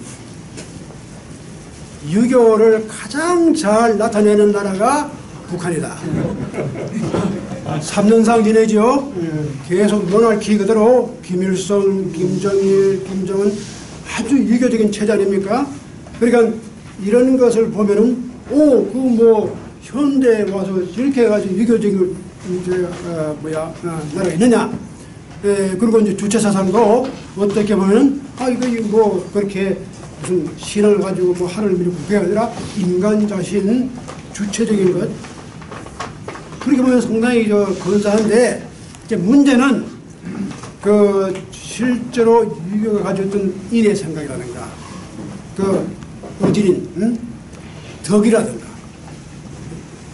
유교를 가장 잘 나타내는 나라가 북한이다. 3년상 지내죠. 계속 모나키 그대로 김일성, 김정일, 김정은 아주 유교적인 체제 아닙니까? 그러니까 이런 것을 보면은 그 뭐 현대에 와서 이렇게 해가지고 유교적인 나라가 있느냐. 그리고 이제 주체 사상도 어떻게 보면은 이거 뭐 그렇게 무슨 신을 가지고 뭐 하늘을 밀고 그게 아니라 인간 자신 주체적인 것. 그렇게 보면 상당히 근사한데 이제 문제는 그 실제로 유교가 가졌던 인의 생각이라든가 그 어질인 덕이라든가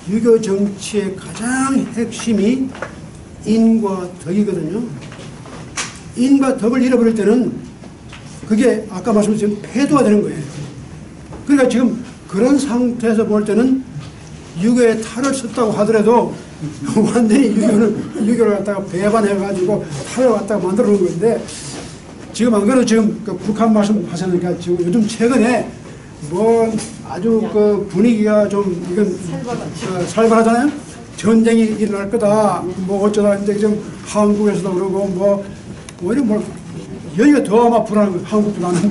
유교 정치의 가장 핵심이 인과 덕이거든요. 인과 덕을 잃어버릴 때는 그게 아까 말씀드린 폐도가 되는 거예요. 그러니까 지금 그런 상태에서 볼 때는 유교에 탈을 썼다고 하더라도 완전히 유교를 갖다가 배반해가지고 탈을 갖다가 만들어 놓은 건데 지금 안 그래도 지금 그 북한 말씀하셨으니까 지금 요즘 최근에 뭐 아주 그 분위기가 좀 이건 살벌하잖아요. 전쟁이 일어날 거다. 뭐 어쩌다 이제 좀 한국에서도 그러고 뭐 오히려 뭐 여기가 더 아마 불안한 거예요. 한국도 나는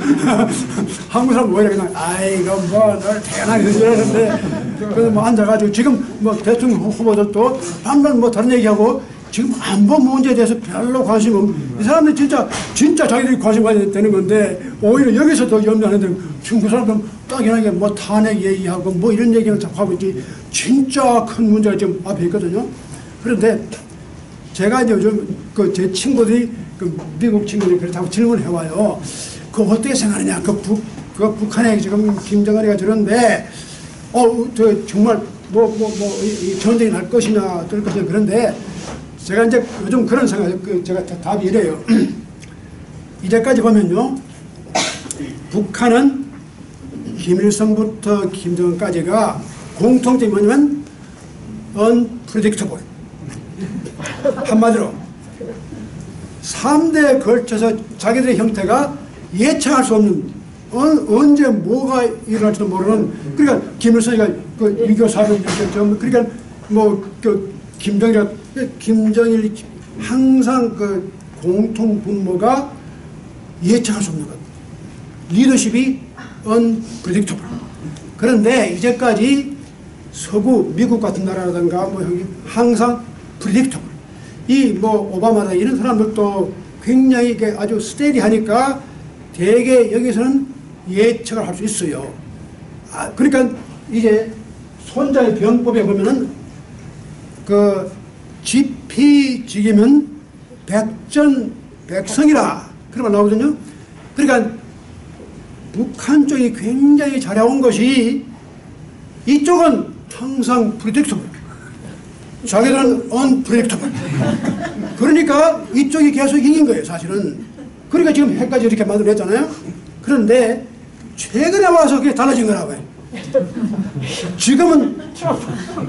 한국 사람 오히려 그냥 이거 뭐 널 태어나게 그러는데 그래서 뭐 앉아가지고 지금 뭐 대통령 후보들도 반반 뭐 다른 얘기하고 지금 안보 문제에 대해서 별로 관심 없는 이 사람들이 진짜 자기들이 관심 가져야 되는 건데 오히려 여기서 더 염려하는데 지금 그 사람들은 딱연하게 뭐 탄핵 얘기하고 뭐 이런 얘기를 자꾸 하고 있지 진짜 큰 문제가 지금 앞에 있거든요. 그런데 제가 이제 요즘 그 제 친구들이 그 미국 친구들이 그렇다고 질문을 해와요. 그거 어떻게 생각하느냐. 그 북한에 지금 김정은이가 저런데 저 정말 이 전쟁이 날 것이냐 뜰 것이냐 그런데 제가 이제 요즘 그런 생각, 제가 답이 이래요. 이제까지 보면요, 북한은 김일성부터 김정은까지가 공통점이 뭐냐면 unpredictable. 한마디로 3대에 걸쳐서 자기들의 형태가 예측할 수 없는 언제 뭐가 일어날지도 모르는 그러니까 김일성이가 그 유교사를 그러니까 뭐 그 김정일 항상 그 공통 분모가 예측할 수 없는 것. 리더십이 unpredictable. 그런데 이제까지 서구 미국 같은 나라라든가 뭐 항상 predictable. 이 뭐 오바마나 이런 사람들도 굉장히 이게 아주 스테디하니까 대개 여기서는 예측을 할 수 있어요. 그러니까 이제 손자의 병법에 보면은 그 지피지기면 백전백성이라 그런 말 나오거든요. 그러니까 북한 쪽이 굉장히 잘해온 것이 이쪽은 항상 predictable. 자기들은 unpredictable. 그러니까 이쪽이 계속 이긴 거예요, 사실은. 그러니까 지금 해까지 이렇게 만들어냈잖아요. 그런데 최근에 와서 그게 달라진 거라고요. 지금은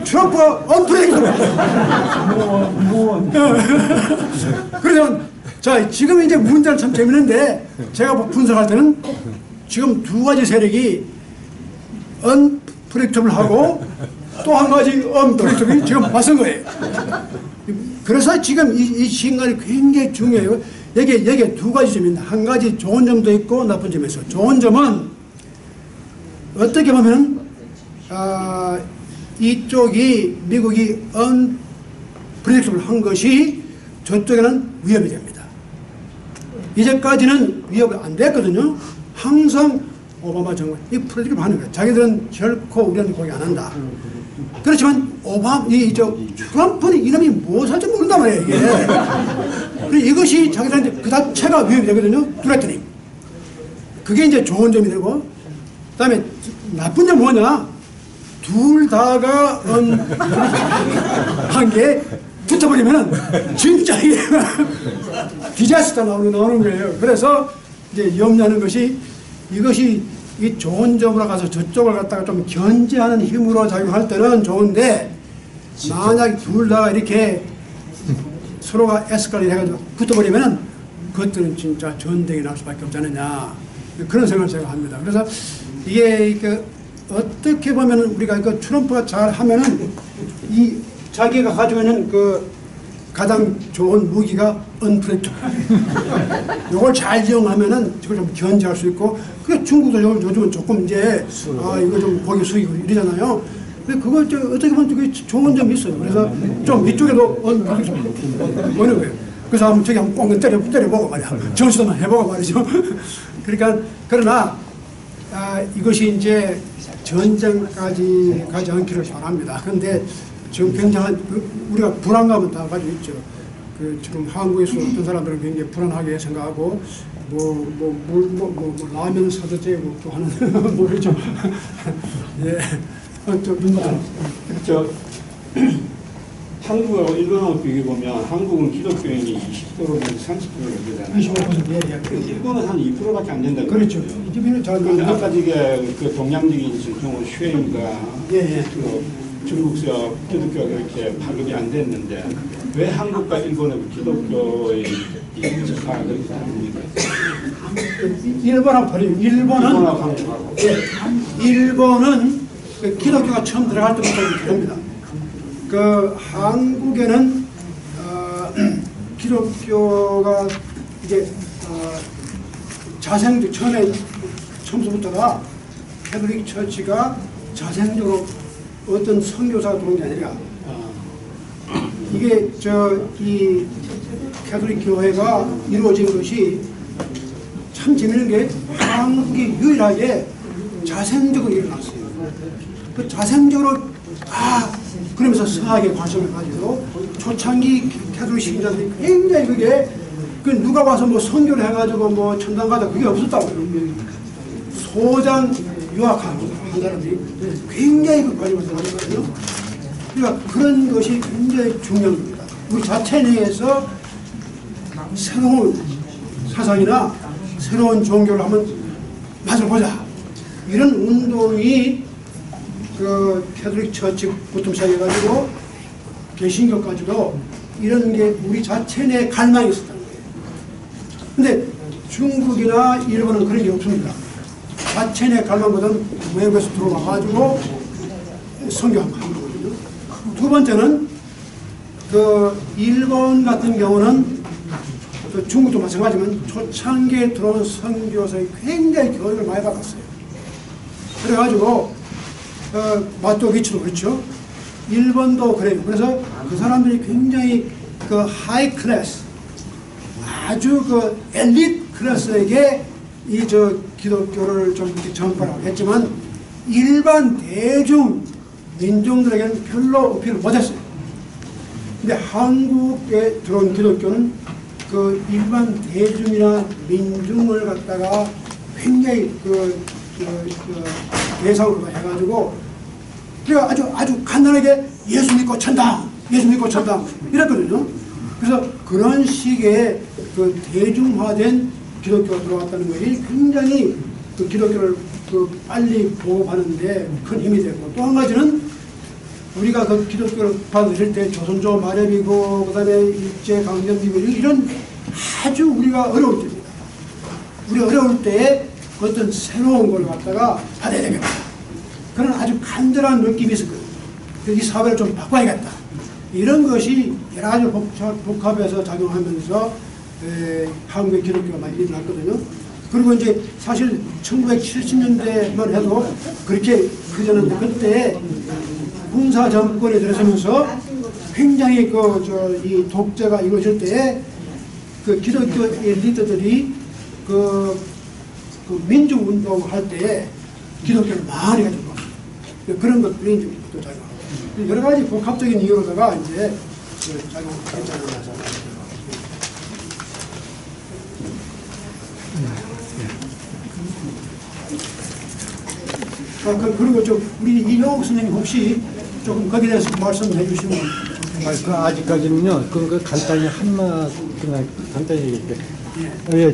트럼프가 unpredictable. 그러면 자 지금 이제 문제는 참 재밌는데 제가 분석할 때는 지금 두 가지 세력이 unpredictable하고 또 한 가지 unpredictable이 지금 맞선 거예요. 그래서 지금 이 시간이 굉장히 중요해요. 여기에 두 가지 점이 있는데 한 가지 좋은 점도 있고 나쁜 점이 있어요. 좋은 점은 어떻게 보면 이쪽이 미국이 unpredictable 한 것이 저쪽에는 위협이 됩니다. 이제까지는 위협이 안 됐거든요. 항상 오바마 정권 이 프로젝트를 하는 거예요. 자기들은 결코 우리한테 고개 안 한다. 그렇지만 트럼프는 이놈이 무엇을 할지 모른단 말이에요. 이게. 그래서 이것이 자기들한테 그 자체가 위협이 되거든요. 두레트닝. 그게 이제 좋은 점이 되고 그 다음에 나쁜 점은 뭐냐. 둘 다가 한 게 붙어버리면은 진짜 이게 디자스터 나오는 거예요. 그래서 이제 염려하는 것이 이것이 이 좋은 점으로 가서 저쪽을 갖다가 좀 견제하는 힘으로 작용할 때는 좋은데 만약 둘 다 이렇게 서로가 에스컬레이트 해가지고 붙어버리면은 그것들은 진짜 전쟁이 날 수밖에 없지 않느냐 그런 생각을 제가 합니다. 그래서 이게 어떻게 보면은 우리가 트럼프가 잘 하면은 이 자기가 가지고 있는 그 가장 좋은 무기가 언프레토. 이걸 잘 이용하면은 저걸 좀 견제할 수 있고, 그 중국도 요즘은 조금 이제 이거 좀 고기 숙이고 이러잖아요. 근데 그걸 어떻게 보면 되게 좋은 점이 있어요. 그래서 좀 이쪽에도 언프레토 어느 거예요. 그래서 한번 저기 한번 꽁 때려보고 말이야. 정수도만 해보고 말이죠. 그러니까 그러나 이것이 이제 전쟁까지 가지 않기를 바랍니다. 그런데 지금 굉장한 우리가 불안감은 다 가지고 있죠. 지금 한국에서 어떤 사람들은 굉장히 불안하게 생각하고 라면 사도 되고 또 하는 모르죠. 예. 그렇죠. 한국하고 일본하고 비교해 보면 한국은 기독교인이 20%에서 30% 되잖아요. 25%. 예. 일본은 한 2%밖에 안 된다고. 그렇죠. 이집에는 잘. 그런데 아까 저게 그 동양적인 경우 슈에인가 예. 그 중국서 기독교가 그렇게 파급이 안 됐는데 왜 한국과 일본의 기독교의 인접화가 그렇게 됩니까? 일본하고 버리고 일본하고 한국하고. 일본은 그 기독교가 처음 들어갈 때부터 그럽니다. 그 한국에는 기독교가 이제 자생적 처음부터가 캐톨릭 처치가 자생적으로 어떤 선교사가 들어온 게 아니라 이게 이 캐톨릭 교회가 이루어진 것이 참 재밌는 게 한국이 유일하게 자생적으로 일어났어요. 그 자생적으로 그러면서 서학에 관심을 가지고 초창기 캐톨릭 신자들이 굉장히 그게 누가 와서 뭐 선교를 해가지고 뭐 천당 가다 그게 없었다고요. 소장 유학한 사람들이 굉장히 그 관심을 가지거든요. 그러니까 그런 것이 굉장히 중요한 겁니다. 우리 자체 내에서 새로운 사상이나 새로운 종교를 한번 맞아보자. 이런 운동이 그 캐톨릭 처치부터 시작해가지고 개신교까지도 이런 게 우리 자체 내에 갈망이 있었다는 거예요. 근데 중국이나 일본은 그런 게 없습니다. 자체 내 갈망보다는 외국에서 들어와가지고 선교한 거거든요. 두 번째는 그 일본 같은 경우는 그 중국도 마찬가지지만 초창기에 들어온 선교사에 굉장히 교육을 많이 받았어요. 그래가지고 마토기치도 그렇죠. 일본도 그래요. 그래서 그 사람들이 굉장히 그 하이 클래스, 아주 그 엘리트 클래스에게 이 기독교를 좀 이렇게 전파를 했지만 일반 대중 민중들에게는 별로 어필을 못했어요. 근데 한국에 들어온 기독교는 그 일반 대중이나 민중을 갖다가 굉장히 대상으로 해가지고 그래가 아주 간단하게 예수 믿고 천당, 예수 믿고 천당 이랬거든요. 그래서 그런 식의 그 대중화된 기독교가 들어왔다는 것이 굉장히 그 기독교를 빨리 보호하는데 큰 힘이 되고, 또 한 가지는 우리가 그 기독교를 받으실 때 조선조 마렵이고 그다음에 일제 강점기고 이런 아주 우리가 어려울 때입니다. 우리 어려울 때에 어떤 새로운 걸 갖다가 받아야 되겠다. 그런 아주 간절한 느낌이 있었거든요. 이 사회를 좀 바꿔야겠다. 이런 것이 여러 가지 복합해서 작용하면서 한국의 기독교가 많이 일어났거든요. 그리고 이제 사실 1970년대만 해도 그렇게 그전에 그때 군사 정권에 들어서면서 굉장히 이 독재가 이루어질 때 그 기독교 리더들이 그 민중 운동을 할 때 기독교를 많이 가지고 왔어요. 그런 것들이 이제 또 작용하고 여러 가지 복합적인 이유로다가 이제 작용했잖아요. 그리고 우리 이영옥 선생님 혹시 조금 거기에 대해서 말씀해 주시면 아직까지는요. 간단히 한마디만 간단히 얘기할게요.